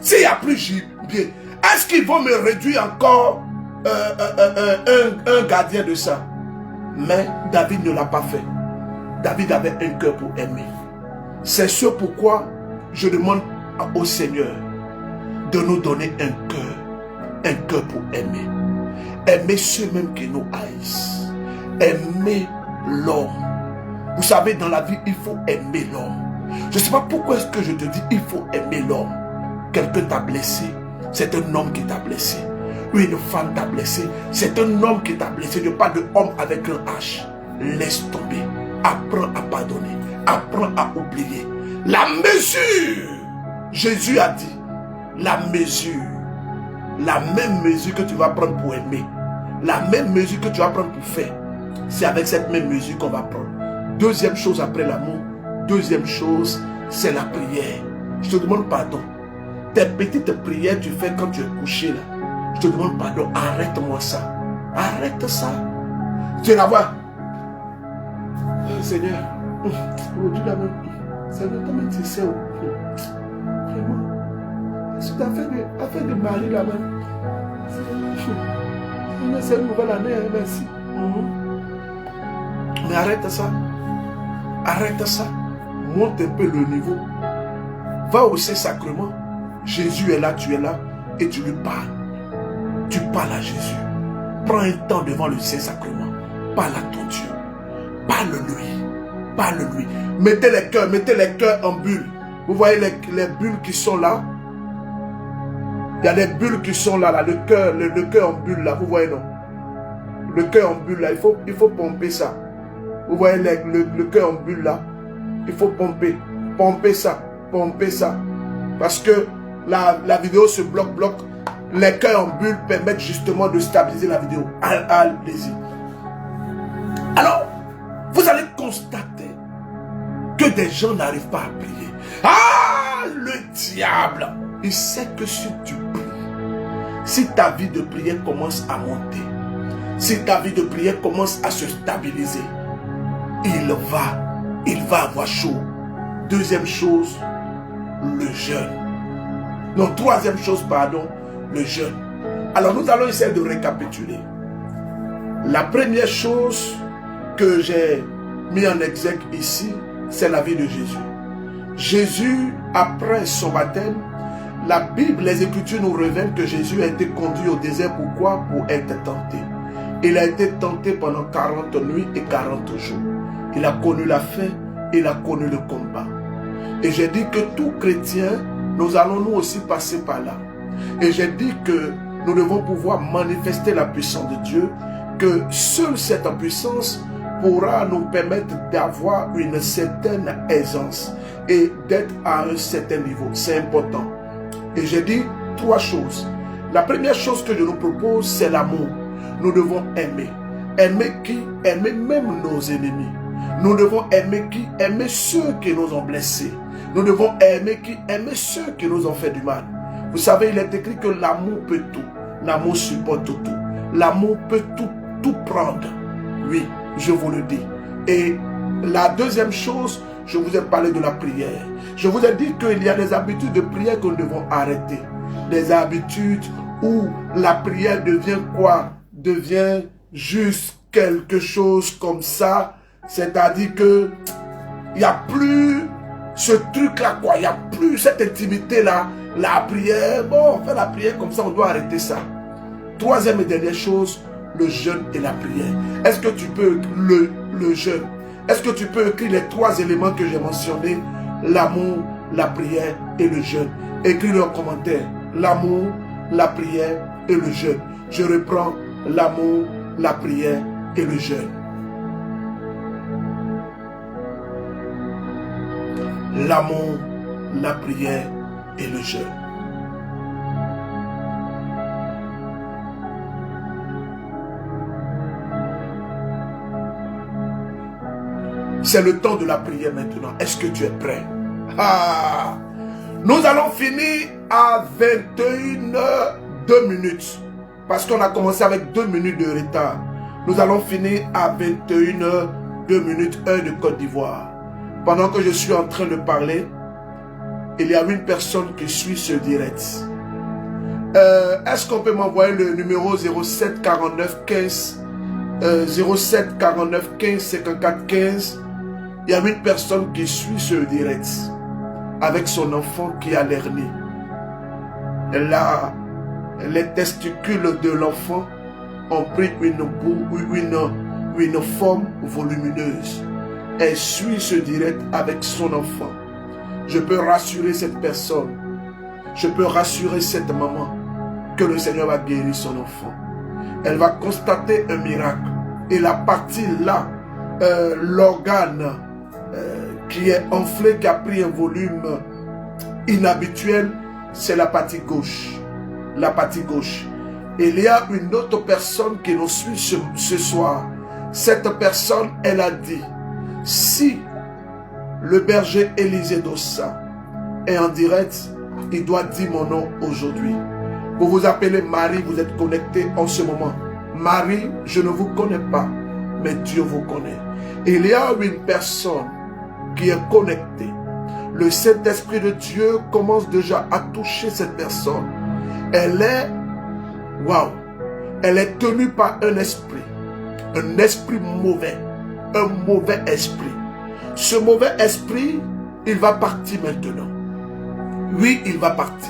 A: s'il n'y a plus gibier, est-ce qu'ils vont me réduire encore un gardien de ça? Mais David ne l'a pas fait. David avait un cœur pour aimer. C'est ce pourquoi je demande au Seigneur de nous donner un cœur pour aimer. Aimer ceux mêmes qui nous haïssent. Aimer l'homme. Vous savez, dans la vie, il faut aimer l'homme. Je ne sais pas pourquoi est-ce que je te dis, il faut aimer l'homme. Quelqu'un t'a blessé, c'est un homme qui t'a blessé. Une femme t'a blessé, c'est un homme qui t'a blessé. Je parle de homme avec un H. Laisse tomber. Apprends à pardonner. Apprends à oublier. La mesure, Jésus a dit, la mesure, la même mesure que tu vas prendre pour aimer, la même mesure que tu vas prendre pour faire, c'est avec cette même mesure qu'on va prendre. Deuxième chose après l'amour, deuxième chose, c'est la prière. Je te demande pardon. Tes petites prières tu fais quand tu es couché là. Je te demande pardon, arrête-moi ça. Arrête ça. Tu vas voir. Seigneur, aujourd'hui là même, Seigneur, comment tu sais vraiment, c'est affaire de mari là même. C'est une nouvelle année, merci. Mais arrête ça. Arrête ça. Monte un peu le niveau. Va au Saint-Sacrement. Jésus est là, tu es là, et tu lui parles. Tu parles à Jésus. Prends un temps devant le Saint-Sacrement. Parle à ton Dieu. Parle-lui. Parle-lui. Mettez les cœurs en bulles. Vous voyez les bulles qui sont là? Il y a des bulles qui sont là, le cœur en bulle là, vous voyez non? Le cœur en bulle là, il faut pomper ça. Vous voyez le cœur en bulle là? Il faut pomper ça. Parce que la vidéo se bloque. Les cœurs en bulle permettent justement de stabiliser la vidéo. Allez-y. Alors, vous allez constater que des gens n'arrivent pas à prier. Ah, le diable! Il sait que si tu pries, si ta vie de prière commence à monter, si ta vie de prière commence à se stabiliser, il va avoir chaud. Deuxième chose, le jeûne. Non, troisième chose, pardon, le jeûne. Alors nous allons essayer de récapituler. La première chose que j'ai mis en exergue ici, c'est la vie de Jésus. Jésus, après son baptême, la Bible, les Écritures nous révèlent que Jésus a été conduit au désert. Pourquoi? Pour être tenté. Il a été tenté pendant 40 nuits et 40 jours. Il a connu la faim, il a connu le combat. Et j'ai dit que tout chrétien, nous allons nous aussi passer par là. Et j'ai dit que nous devons pouvoir manifester la puissance de Dieu, que seule cette puissance pourra nous permettre d'avoir une certaine aisance et d'être à un certain niveau. C'est important. Et j'ai dit 3 choses. La première chose que je nous propose, c'est l'amour. Nous devons aimer. Aimer qui? Aimer même nos ennemis. Nous devons aimer qui? Aimer ceux qui nous ont blessés. Nous devons aimer qui? Aimer ceux qui nous ont fait du mal. Vous savez, il est écrit que l'amour peut tout. L'amour supporte tout. L'amour peut tout prendre. Oui, je vous le dis. Et la deuxième chose, je vous ai parlé de la prière. Je vous ai dit qu'il y a des habitudes de prière que nous devons arrêter. Des habitudes où la prière devient quoi? Devient juste quelque chose comme ça. C'est-à-dire que il n'y a plus ce truc-là, quoi. Il n'y a plus cette intimité-là. La prière, bon, on fait la prière comme ça, on doit arrêter ça. Troisième et dernière chose, le jeûne et la prière. Est-ce que tu peux, le jeûne, est-ce que tu peux écrire les 3 éléments que j'ai mentionnés? L'amour, la prière et le jeûne. Écris-le en commentaire. L'amour, la prière et le jeûne. Je reprends l'amour, la prière et le jeûne. L'amour, la prière et le jeûne. C'est le temps de la prière maintenant. Est-ce que tu es prêt? Ah! Nous allons finir à 21h 2 minutes. Parce qu'on a commencé avec 2 minutes de retard. Nous allons finir à 21h 2 minutes, heure de Côte d'Ivoire. Pendant que je suis en train de parler, il y a une personne qui suit ce direct. Est-ce qu'on peut m'envoyer le numéro 07 49 15 07 49 15 54 15? Il y a une personne qui suit ce direct avec son enfant qui a l'hernie. Les testicules de l'enfant ont pris une forme volumineuse. Elle suit ce direct avec son enfant. Je peux rassurer cette personne. Je peux rassurer cette maman que le Seigneur va guérir son enfant. Elle va constater un miracle. Et la partie là, l'organe qui est enflé, qui a pris un volume inhabituel, c'est la partie gauche. La partie gauche. Et il y a une autre personne qui nous suit ce soir. Cette personne, elle a dit, si le berger Élisée Dossa est en direct, il doit dire mon nom aujourd'hui. Vous vous appelez Marie, vous êtes connecté en ce moment. Marie, je ne vous connais pas, mais Dieu vous connaît. Il y a une personne qui est connectée. Le Saint-Esprit de Dieu commence déjà à toucher cette personne. Elle est, waouh, elle est tenue par un esprit mauvais, un mauvais esprit. Ce mauvais esprit, il va partir maintenant. Oui, il va partir.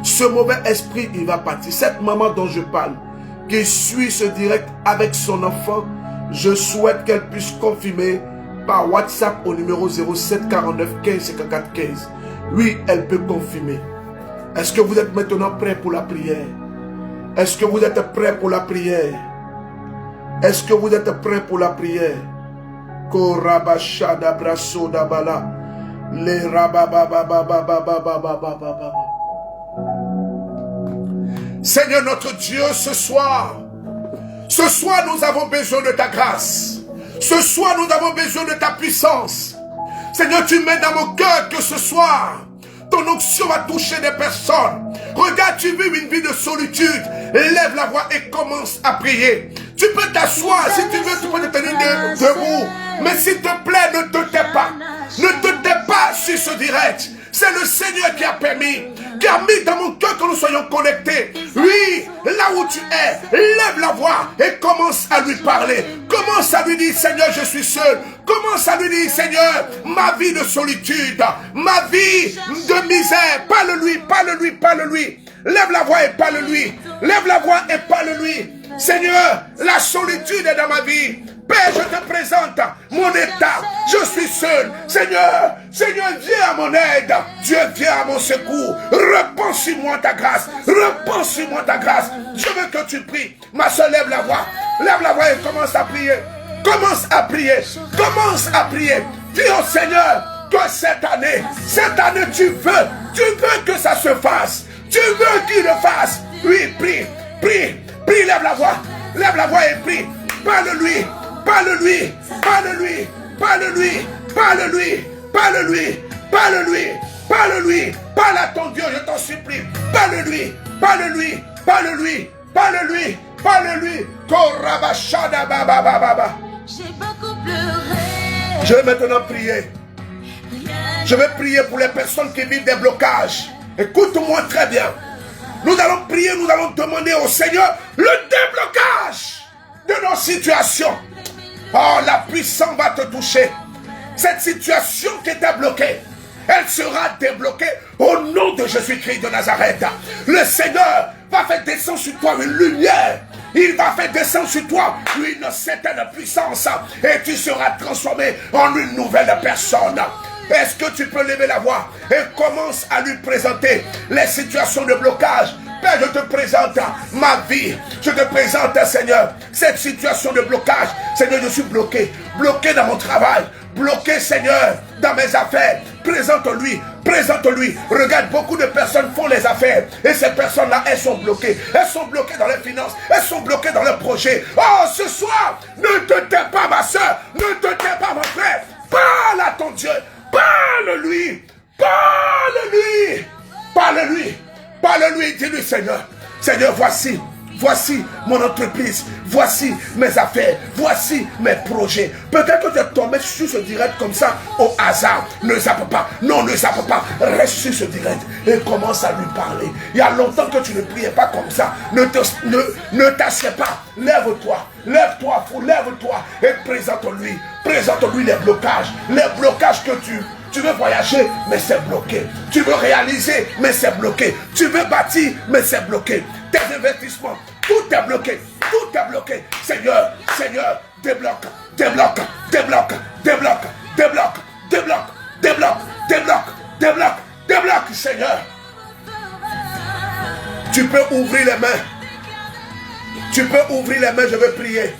A: Ce mauvais esprit, il va partir. Cette maman dont je parle, qui suit ce direct avec son enfant, je souhaite qu'elle puisse confirmer par WhatsApp au numéro 07 49 15 54 15. Oui, elle peut confirmer. Est-ce que vous êtes maintenant prêts pour la prière? Est-ce que vous êtes prêts pour la prière? Est-ce que vous êtes prêts pour la prière? Korabashada brasso dabala. Les rabababababababababababa. Seigneur notre Dieu, ce soir, nous avons besoin de ta grâce. Ce soir, nous avons besoin de ta puissance. Seigneur, tu mets dans mon cœur que ce soir, ton onction va toucher des personnes. Regarde, tu vis une vie de solitude. Lève la voix et commence à prier. Tu peux t'asseoir, si tu veux, tu peux te tenir debout. Mais s'il te plaît, ne te tais pas. Ne te tais pas sur ce direct. C'est le Seigneur qui a permis, qui a mis dans mon cœur que nous soyons connectés. Oui, là où tu es, lève la voix et commence à lui parler. Commence à lui dire, Seigneur, je suis seul. Commence à lui dire, Seigneur, ma vie de solitude, ma vie de misère. Parle-lui, parle-lui, parle-lui. Lève la voix et parle-lui. Lève la voix et parle-lui. Seigneur, la solitude est dans ma vie. Père, je te présente mon état. Je suis seul. Seigneur, viens à mon aide. Dieu, viens à mon secours. Répands sur moi ta grâce. Répands sur moi ta grâce. Je veux que tu pries. Ma soeur, lève la voix. Lève la voix et commence à prier. Commence à prier. Commence à prier. Dis au Seigneur que cette année, tu veux que ça se fasse. Tu veux qu'il le fasse. Oui, prie, prie, prie, lève la voix et prie. Parle-lui. Parle-lui, parle-lui, parle-lui, parle-lui, parle-lui, parle-lui, parle-lui, parle à ton Dieu, je t'en supplie, parle-lui, parle-lui, parle-lui, parle-lui, parle-lui, Korabashada baba baba.
B: J'ai beaucoup pleuré.
A: Je vais maintenant prier. Je vais prier pour les personnes qui vivent des blocages. Écoute-moi très bien. Nous allons prier, nous allons demander au Seigneur le déblocage de nos situations. Oh, la puissance va te toucher. Cette situation qui était bloquée, elle sera débloquée au nom de Jésus-Christ de Nazareth. Le Seigneur va faire descendre sur toi une lumière. Il va faire descendre sur toi une certaine puissance. Et tu seras transformé en une nouvelle personne. Est-ce que tu peux lever la voix et commence à lui présenter les situations de blocage? Père, je te présente ma vie. Je te présente, Seigneur, cette situation de blocage. Seigneur, je suis bloqué. Bloqué dans mon travail. Bloqué, Seigneur, dans mes affaires. Présente-lui. Présente-lui. Regarde, beaucoup de personnes font les affaires. Et ces personnes-là, elles sont bloquées. Elles sont bloquées dans les finances. Elles sont bloquées dans leurs projets. Oh, ce soir, ne te tais pas, ma soeur. Ne te tais pas, mon frère. Parle à ton Dieu. Parle-lui. Parle-lui. Parle-lui. Parle-lui, dis-lui, Seigneur. Seigneur, voici mon entreprise. Voici mes affaires. Voici mes projets. Peut-être que tu es tombé sur ce direct comme ça au hasard. Ne zappe pas. Non, ne zappe pas. Reste sur ce direct et commence à lui parler. Il y a longtemps que tu ne priais pas comme ça. Ne t'assieds pas. Lève-toi. Lève-toi, fou. Lève-toi et présente-lui. Présente-lui les blocages. Les blocages que tu veux voyager, mais c'est bloqué. Tu veux réaliser, mais c'est bloqué. Tu veux bâtir, mais c'est bloqué. Tes investissements, tout est bloqué. Tout est bloqué. Seigneur, Seigneur, débloque, débloque, débloque, débloque, débloque, débloque, débloque, débloque, débloque, débloque, Seigneur. Tu peux ouvrir les mains. Tu peux ouvrir les mains, je veux prier.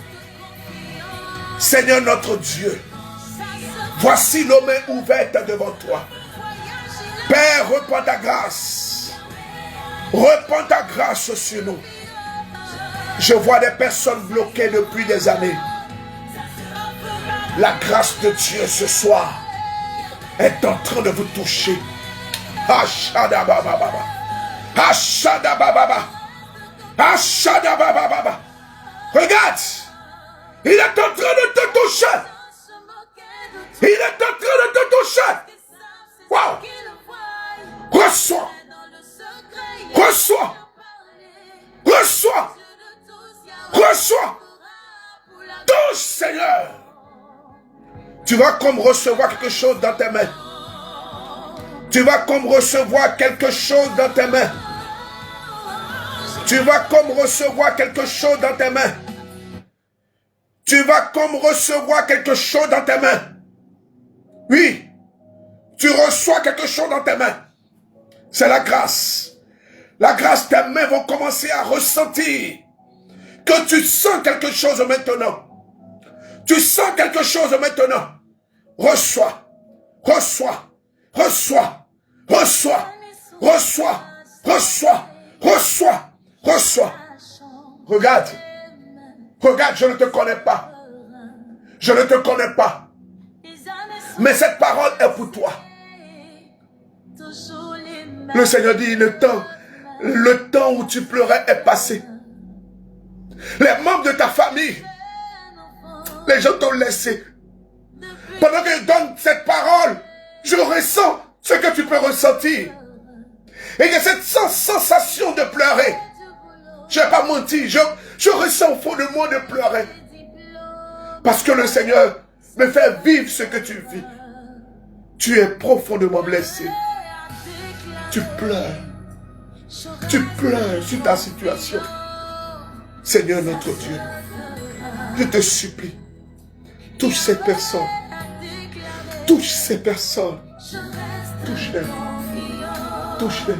A: Seigneur notre Dieu, voici nos mains ouvertes devant toi. Père, répands ta grâce. Répands ta grâce sur nous. Je vois des personnes bloquées depuis des années. La grâce de Dieu ce soir est en train de vous toucher. Ashadabababa. Ashadabababa. Ashadabababa. Regarde. Il est en train de te toucher. Il est en train de te toucher. Wow. Reçois. Reçois. Reçois. Reçois. Touche, Seigneur. Tu vas comme recevoir quelque chose dans tes mains. Tu vas comme recevoir quelque chose dans tes mains. Tu vas comme recevoir quelque chose dans tes mains. Tu vas comme recevoir quelque chose dans tes mains. Oui, tu reçois quelque chose dans tes mains. C'est la grâce. La grâce, tes mains vont commencer à ressentir que tu sens quelque chose maintenant. Tu sens quelque chose maintenant. Reçois, reçois, reçois, reçois, reçois, reçois, reçois, reçois. Regarde. Regarde, je ne te connais pas. Je ne te connais pas. Mais cette parole est pour toi. Le Seigneur dit, le temps où tu pleurais est passé. Les membres de ta famille, les gens t'ont laissé. Pendant que je donne cette parole, je ressens ce que tu peux ressentir. Et il y a cette sensation de pleurer. Je n'ai pas menti, je ressens au fond de moi de pleurer. Parce que le Seigneur me fait vivre ce que tu vis. Tu es profondément blessé. Tu pleures. Tu pleures sur ta situation. Seigneur notre Dieu, je te supplie, touche ces personnes. Touche ces personnes. Touche-les. Touche-les.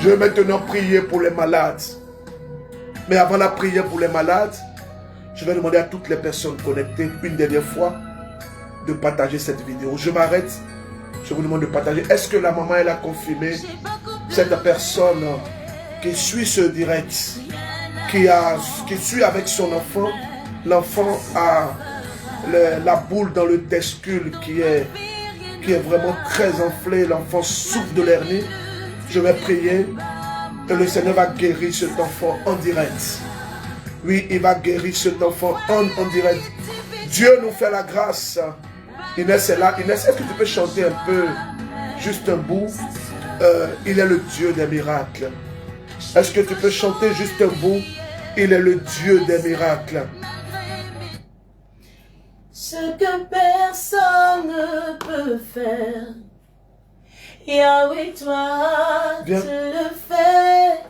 A: Je vais maintenant prier pour les malades. Mais avant la prière pour les malades, je vais demander à toutes les personnes connectées une dernière fois de partager cette vidéo. Je m'arrête. Je vous demande de partager. Est-ce que la maman, elle a confirmé cette personne qui suit ce direct, qui suit avec son enfant? L'enfant a la boule dans le testicule qui est vraiment très enflée. L'enfant souffre de l'hernie. Je vais prier que le Seigneur va guérir cet enfant en direct. Oui, il va guérir cet enfant en direct. Dieu nous fait la grâce. Inès est là. Inès, est-ce que tu peux chanter un peu, juste un bout? il est le Dieu des miracles. Est-ce que tu peux chanter juste un bout? Il est le Dieu des miracles.
C: Ce que personne ne peut faire, Yahweh, toi,
A: Viens.
C: tu le fais.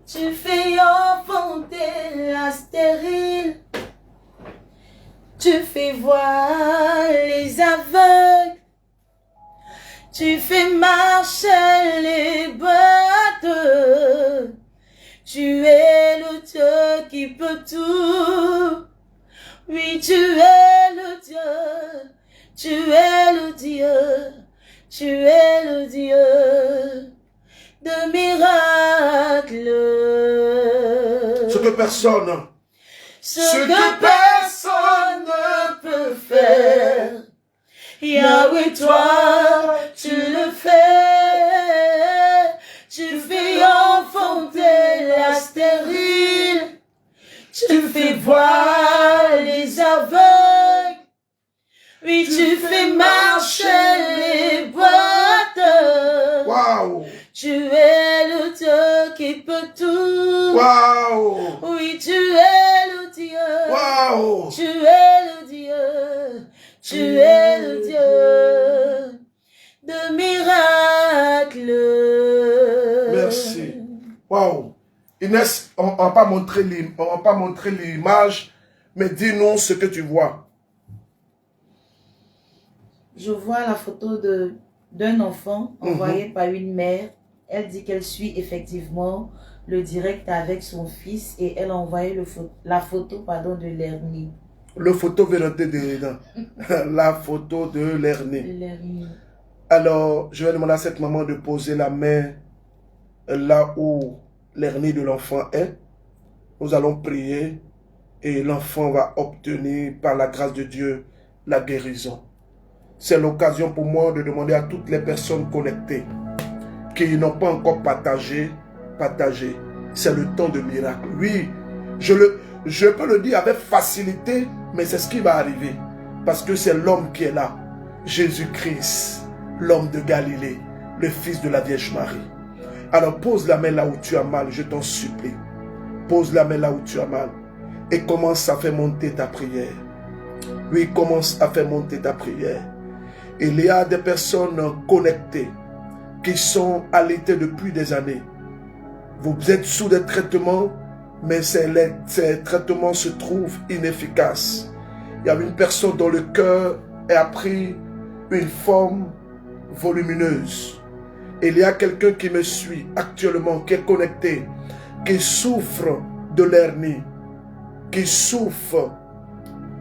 C: Tu fais enfanter la stérile. Tu fais voir les aveugles. Tu fais marcher les boiteux. Tu es le Dieu qui peut tout. Oui, tu es le Dieu. Tu es le Dieu. Tu es le Dieu de miracles.
A: Ce que personne
C: ne peut faire. Yahweh, toi, tu le fais. Tu fais enfanter la stérile. Tu fais voir les aveugles. Oui, tu fais marcher les boiteux.
A: Waouh!
C: Tu es le Dieu qui peut tout.
A: Waouh!
C: Oui, tu es le Dieu.
A: Waouh!
C: Tu es le Dieu. Tu es le Dieu de miracles.
A: Merci. Waouh! Inès, on va pas montrer l'image, mais dis-nous ce que tu vois.
C: Je vois la photo d'un enfant envoyé par une mère. Elle dit qu'elle suit effectivement le direct avec son fils et elle a envoyé la photo de l'hernie.
A: Le photo vérité dedans. La photo de l'hernie.
C: L'hernie.
A: Alors, je vais demander à cette maman de poser la main là où l'hernie de l'enfant est. Nous allons prier et l'enfant va obtenir par la grâce de Dieu la guérison. C'est l'occasion pour moi de demander à toutes les personnes connectées qui n'ont pas encore partagé. C'est le temps de miracle. Oui, je peux le dire avec facilité, mais c'est ce qui va arriver. Parce que c'est l'homme qui est là. Jésus-Christ, l'homme de Galilée, le fils de la Vierge Marie. Alors pose la main là où tu as mal, je t'en supplie. Pose la main là où tu as mal et commence à faire monter ta prière. Oui, commence à faire monter ta prière. Il y a des personnes connectées qui sont allaitées depuis des années. Vous êtes sous des traitements, mais ces traitements se trouvent inefficaces. Il y a une personne dont le cœur a pris une forme volumineuse. Il y a quelqu'un qui me suit actuellement, qui est connecté, qui souffre de l'hernie, qui souffre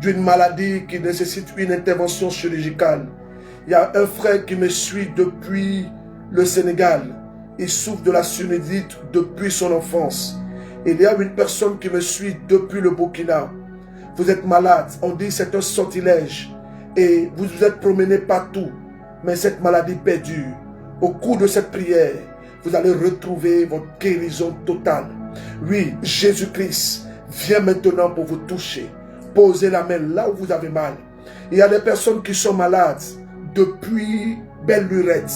A: d'une maladie qui nécessite une intervention chirurgicale. Il y a un frère qui me suit depuis le Sénégal. Il souffre de la sinusite depuis son enfance. Il y a une personne qui me suit depuis le Burkina. Vous êtes malade, on dit c'est un sortilège. Et vous vous êtes promené partout. Mais cette maladie perdure. Au cours de cette prière, vous allez retrouver votre guérison totale. Oui, Jésus-Christ vient maintenant pour vous toucher. Posez la main là où vous avez mal. Il y a des personnes qui sont malades depuis belle lurette.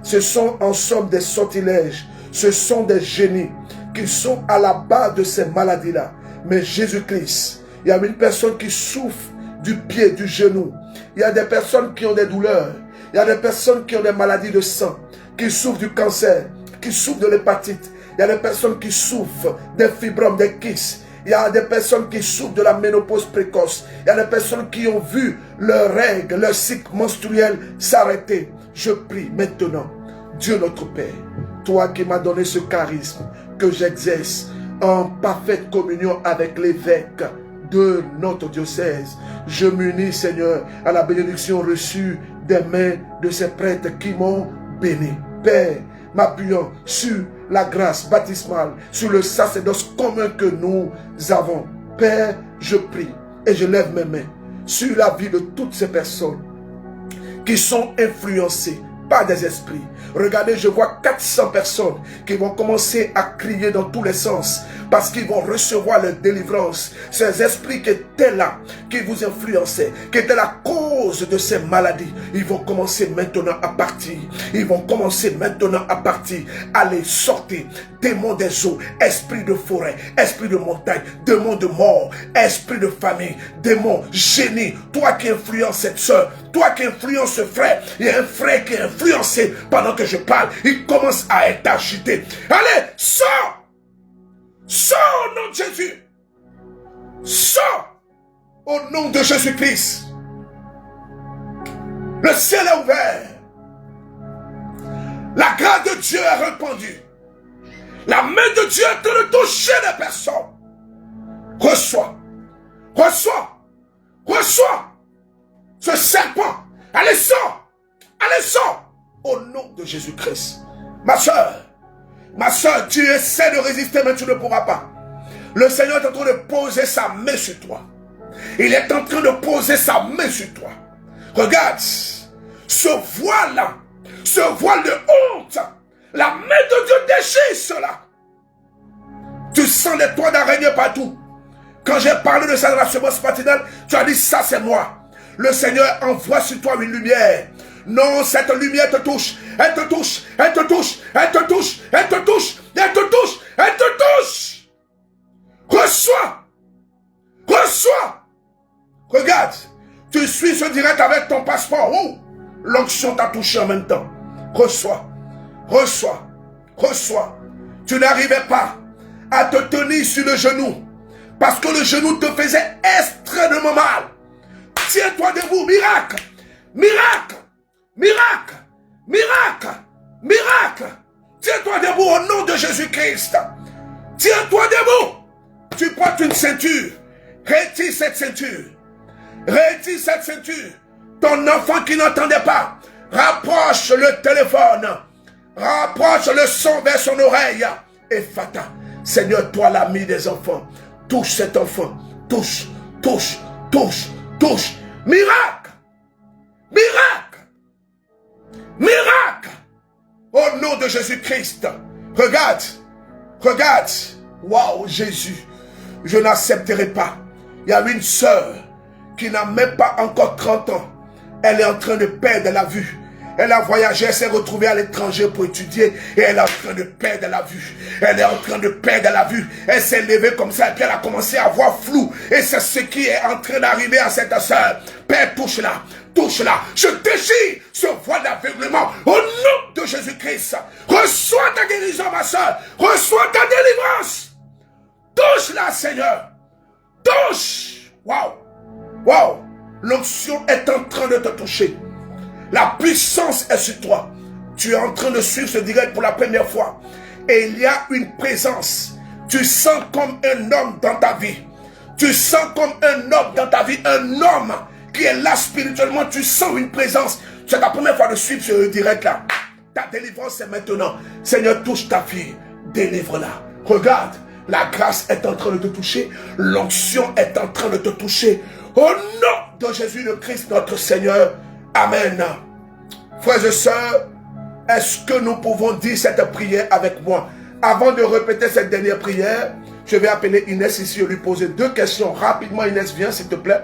A: Ce sont en somme des sortilèges. Ce sont des génies qui sont à la base de ces maladies-là. Mais Jésus-Christ, il y a une personne qui souffre du pied, du genou. Il y a des personnes qui ont des douleurs. Il y a des personnes qui ont des maladies de sang, qui souffrent du cancer, qui souffrent de l'hépatite. Il y a des personnes qui souffrent des fibromes, des kystes. Il y a des personnes qui souffrent de la ménopause précoce. Il y a des personnes qui ont vu leurs règles, leur cycle menstruel s'arrêter. Je prie maintenant, Dieu notre Père, toi qui m'as donné ce charisme que j'exerce en parfaite communion avec l'évêque de notre diocèse. Je m'unis, Seigneur, à la bénédiction reçue des mains de ces prêtres qui m'ont béni. Père, m'appuyant sur la grâce baptismale, sur le sacerdoce commun que nous avons. Père, je prie et je lève mes mains sur la vie de toutes ces personnes qui sont influencées pas des esprits. Regardez, je vois 400 personnes qui vont commencer à crier dans tous les sens parce qu'ils vont recevoir leur délivrance. Ces esprits qui étaient là, qui vous influençaient, qui étaient la cause de ces maladies, ils vont commencer maintenant à partir. Ils vont commencer maintenant à partir. Allez, sortez. Démons des eaux, esprit de forêt, esprit de montagne, démons de mort, esprit de famille, démons, génie, toi qui influences cette soeur, toi qui influences ce frère, il y a un frère qui est influencé pendant que je parle, il commence à être agité. Allez, sors! Sors au nom de Jésus! Sors au nom de Jésus-Christ! Le ciel est ouvert. La grâce de Dieu est répandue. La main de Dieu est en train de toucher les personnes. Reçois. Reçois. Reçois. Ce serpent. Allez, sors. Allez, sors. Au nom de Jésus-Christ. Ma soeur, tu essaies de résister, mais tu ne pourras pas. Le Seigneur est en train de poser sa main sur toi. Il est en train de poser sa main sur toi. Regarde. Ce voile-là. Ce voile de honte. La main de Dieu déchire cela. Tu sens les toits d'araignée partout. Quand j'ai parlé de ça dans la semence matinale, tu as dit ça c'est moi. Le Seigneur envoie sur toi une lumière. Non, cette lumière te touche. Elle te touche. Elle te touche. Elle te touche. Elle te touche. Elle te touche. Elle te touche. Reçois. Reçois. Regarde. Tu suis ce direct avec ton passeport. Oh, l'onction t'a touché en même temps. Reçois. Reçois, reçois. Tu n'arrivais pas à te tenir sur le genou parce que le genou te faisait extrêmement mal. Tiens-toi debout, miracle, miracle, miracle, miracle, miracle. Tiens-toi debout au nom de Jésus-Christ. Tiens-toi debout. Tu portes une ceinture. Retire cette ceinture. Retire cette ceinture. Ton enfant qui n'entendait pas, rapproche le téléphone. Rapproche le son vers son oreille. Et Fata, Seigneur, toi l'ami des enfants, touche cet enfant. Touche, touche, touche, touche. Miracle. Miracle. Miracle. Au nom de Jésus-Christ. Regarde. Regarde. Waouh, Jésus. Je n'accepterai pas. Il y a une sœur qui n'a même pas encore 30 ans. Elle est en train de perdre la vue. Elle a voyagé, elle s'est retrouvée à l'étranger pour étudier et elle est en train de perdre la vue. Elle est en train de perdre la vue. Elle s'est levée comme ça et puis elle a commencé à voir flou. Et c'est ce qui est en train d'arriver à cette sœur. Père, touche-la, touche-la. Je déchire ce voile d'aveuglement au nom de Jésus-Christ. Reçois ta guérison, ma sœur. Reçois ta délivrance. Touche-la, Seigneur. Touche. Waouh. Waouh. L'onction est en train de te toucher. La puissance est sur toi. Tu es en train de suivre ce direct pour la première fois. Et il y a une présence. Tu sens comme un homme dans ta vie. Tu sens comme un homme dans ta vie. Un homme qui est là spirituellement. Tu sens une présence. C'est la première fois de suivre ce direct là. Ta délivrance est maintenant. Seigneur, touche ta fille. Délivre-la. Regarde. La grâce est en train de te toucher. L'onction est en train de te toucher. Au nom de Jésus le Christ notre Seigneur. Amen. Frères et sœurs, est-ce que nous pouvons dire cette prière avec moi? Avant de répéter cette dernière prière, je vais appeler Inès ici et lui poser 2 questions. Rapidement, Inès, viens s'il te plaît.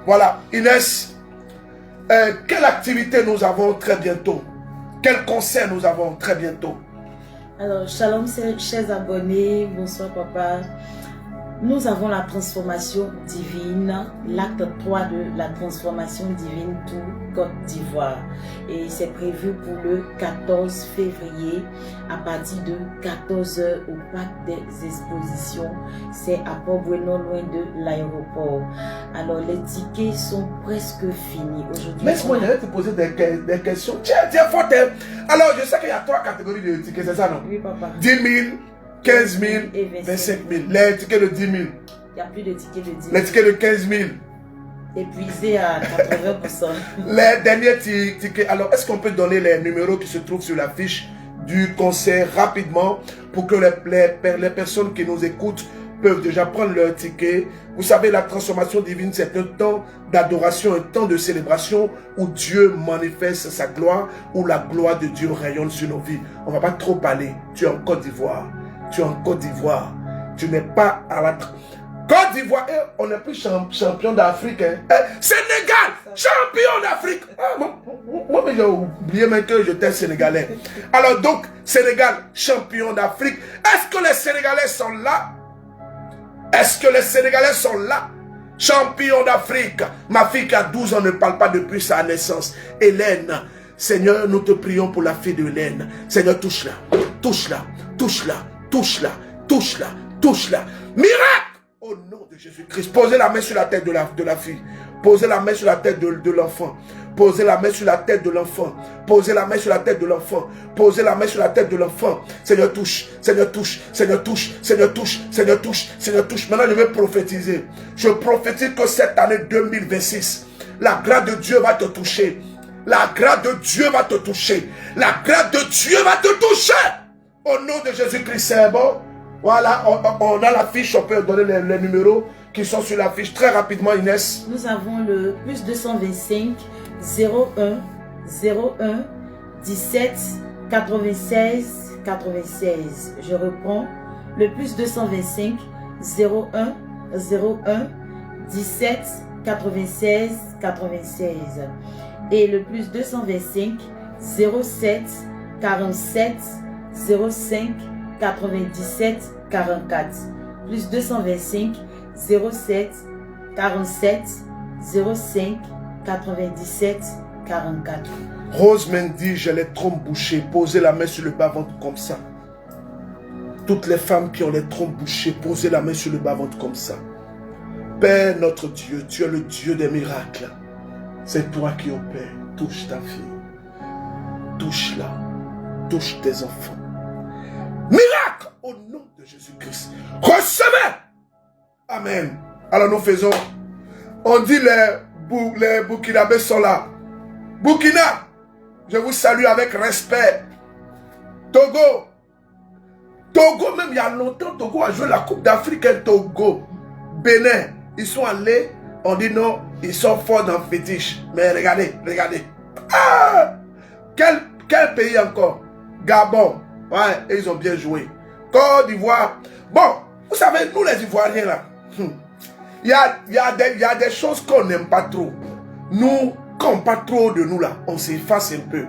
A: Voilà, Inès, quelle activité nous avons très bientôt? Quel concert nous avons très bientôt?
C: Alors, shalom, chers abonnés. Bonsoir, papa. Nous avons la transformation divine, l'acte 3 de la transformation divine tout Côte d'Ivoire. Et c'est prévu pour le 14 février à partir de 14 h au parc des expositions. C'est à Port-Bouénon, loin de l'aéroport. Alors les tickets sont presque finis aujourd'hui.
A: Laisse-moi, j'allais te poser des questions. Tiens, forte. Alors je sais qu'il y a 3 catégories de tickets, c'est ça non?
C: Oui, papa.
A: 10 000. 15 000 et 25 000. Les tickets de 10 000.
C: Il n'y a plus de tickets de 10 000.
A: Les tickets de 15 000.
C: Épuisé à 80%.
A: Les derniers tickets. Alors, est-ce qu'on peut donner les numéros qui se trouvent sur la fiche du concert rapidement pour que les personnes qui nous écoutent peuvent déjà prendre leur ticket. Vous savez, la transformation divine, c'est un temps d'adoration, un temps de célébration où Dieu manifeste sa gloire, où la gloire de Dieu rayonne sur nos vies. On ne va pas trop parler. Tu es en Côte d'Ivoire. Tu es en Côte d'Ivoire. Tu n'es pas à la... Côte d'Ivoire, on n'est plus champion d'Afrique. Hein. Sénégal, champion d'Afrique. Ah, moi, j'ai oublié même que j'étais sénégalais. Alors donc, Sénégal, champion d'Afrique. Est-ce que les Sénégalais sont là? Est-ce que les Sénégalais sont là? Champion d'Afrique. Ma fille qui a 12 ans ne parle pas depuis sa naissance. Hélène, Seigneur, nous te prions pour la fille de Hélène. Seigneur, touche-la, touche-la, touche-la, touche-la, touche-la, touche-la. Miracle! Au nom de Jésus-Christ, posez la main sur la tête de la fille. Posez la main sur la tête de l'enfant. Posez la main sur la tête de l'enfant. Posez la main sur la tête de l'enfant. Posez la main sur la tête de l'enfant. Seigneur, touche. Seigneur, touche. Seigneur, touche. Seigneur, touche. Seigneur, touche. Seigneur, touche. Maintenant, je vais prophétiser. Je prophétise que cette année 2026, la grâce de Dieu va te toucher. La grâce de Dieu va te toucher. La grâce de Dieu va te toucher. Au nom de Jésus-Christ, c'est bon. Voilà, on a la fiche, on peut donner les numéros qui sont sur la fiche. Très rapidement, Inès.
C: Nous avons le plus 225 01 01 17 96 96. Je reprends. Le plus 225 01 01 17 96 96. Et le plus 225 07 47 05 97 44. Plus 225 07 47 05 97 44.
A: Rose Mendy, j'ai les trompes bouchées. Posez la main sur le bas-ventre comme ça. Toutes les femmes qui ont les trompes bouchées, posez la main sur le bas-ventre comme ça. Père notre Dieu, tu es le Dieu des miracles. C'est toi qui opères. Touche ta fille. Touche-la. Touche tes enfants. Miracle au nom de Jésus-Christ. Recevez. Amen. Alors nous faisons. On dit les Burkinabés sont là. Burkina, je vous salue avec respect. Togo. Togo, même il y a longtemps, Togo a joué la Coupe d'Afrique. Togo. Bénin, ils sont allés. On dit non, ils sont forts dans le fétiche. Mais regardez, regardez. Ah! Quel pays encore? Gabon. Ouais, ils ont bien joué. Côte d'Ivoire. Bon, vous savez, nous les Ivoiriens là, il y a des choses qu'on n'aime pas trop. Nous, quand on parle trop de nous là, on s'efface un peu.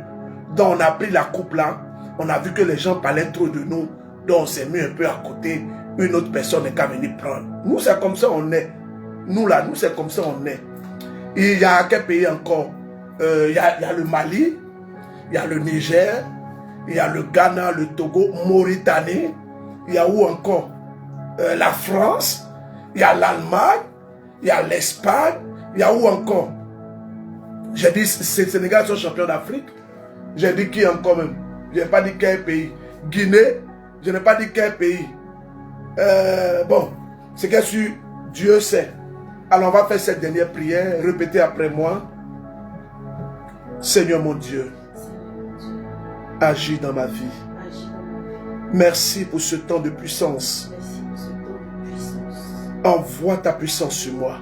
A: Donc on a pris la coupe là, on a vu que les gens parlaient trop de nous. Donc on s'est mis un peu à côté. Une autre personne n'est qu'à venir prendre. Nous, c'est comme ça on est. Nous là, nous c'est comme ça on est. Et il y a quel pays encore? Il y a le Mali, il y a le Niger, il y a le Ghana, le Togo, Mauritanie, il y a où encore? La France, il y a l'Allemagne, il y a l'Espagne, il y a où encore? J'ai dit, ces Sénégal sont champions d'Afrique. J'ai dit qui encore même? Je n'ai pas dit quel pays. Guinée, je n'ai pas dit quel pays. Bon, c'est que sur Dieu sait. Alors on va faire cette dernière prière. Répétez après moi. Seigneur mon Dieu, agis dans ma vie. Merci pour ce temps de puissance. Envoie ta puissance sur moi.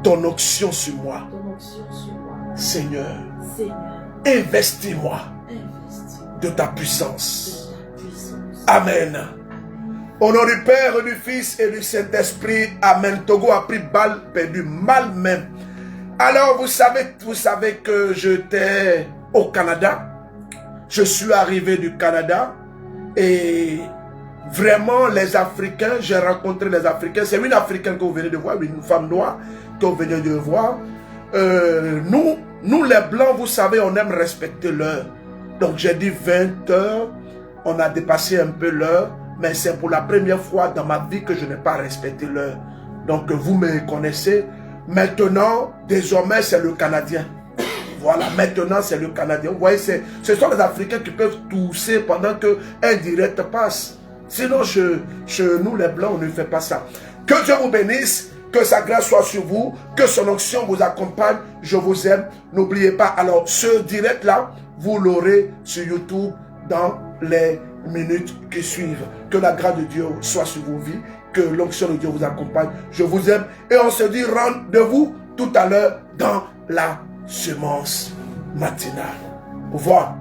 A: Ton onction sur moi. Seigneur, investis-moi de ta puissance. Amen. Au nom du Père, du Fils et du Saint-Esprit. Amen. Togo a pris balle perdue, mal même. Alors vous savez que j'étais au Canada. Je suis arrivé du Canada et vraiment les Africains, j'ai rencontré les Africains. C'est une Africaine que vous venez de voir, une femme noire que vous venez de voir. Nous les Blancs, vous savez, on aime respecter l'heure. Donc j'ai dit 20 heures, on a dépassé un peu l'heure, mais c'est pour la première fois dans ma vie que je n'ai pas respecté l'heure. Donc vous me connaissez. Maintenant, désormais, c'est le Canadien. Voilà, maintenant, c'est le Canadien. Vous voyez, ce sont les Africains qui peuvent tousser pendant qu'un direct passe. Sinon, chez nous, les Blancs, on ne fait pas ça. Que Dieu vous bénisse, que sa grâce soit sur vous, que son onction vous accompagne. Je vous aime. N'oubliez pas, alors, ce direct-là, vous l'aurez sur YouTube dans les minutes qui suivent. Que la grâce de Dieu soit sur vos vies, que l'onction de Dieu vous accompagne. Je vous aime et on se dit rendez-vous tout à l'heure dans la semence matinale. Au revoir.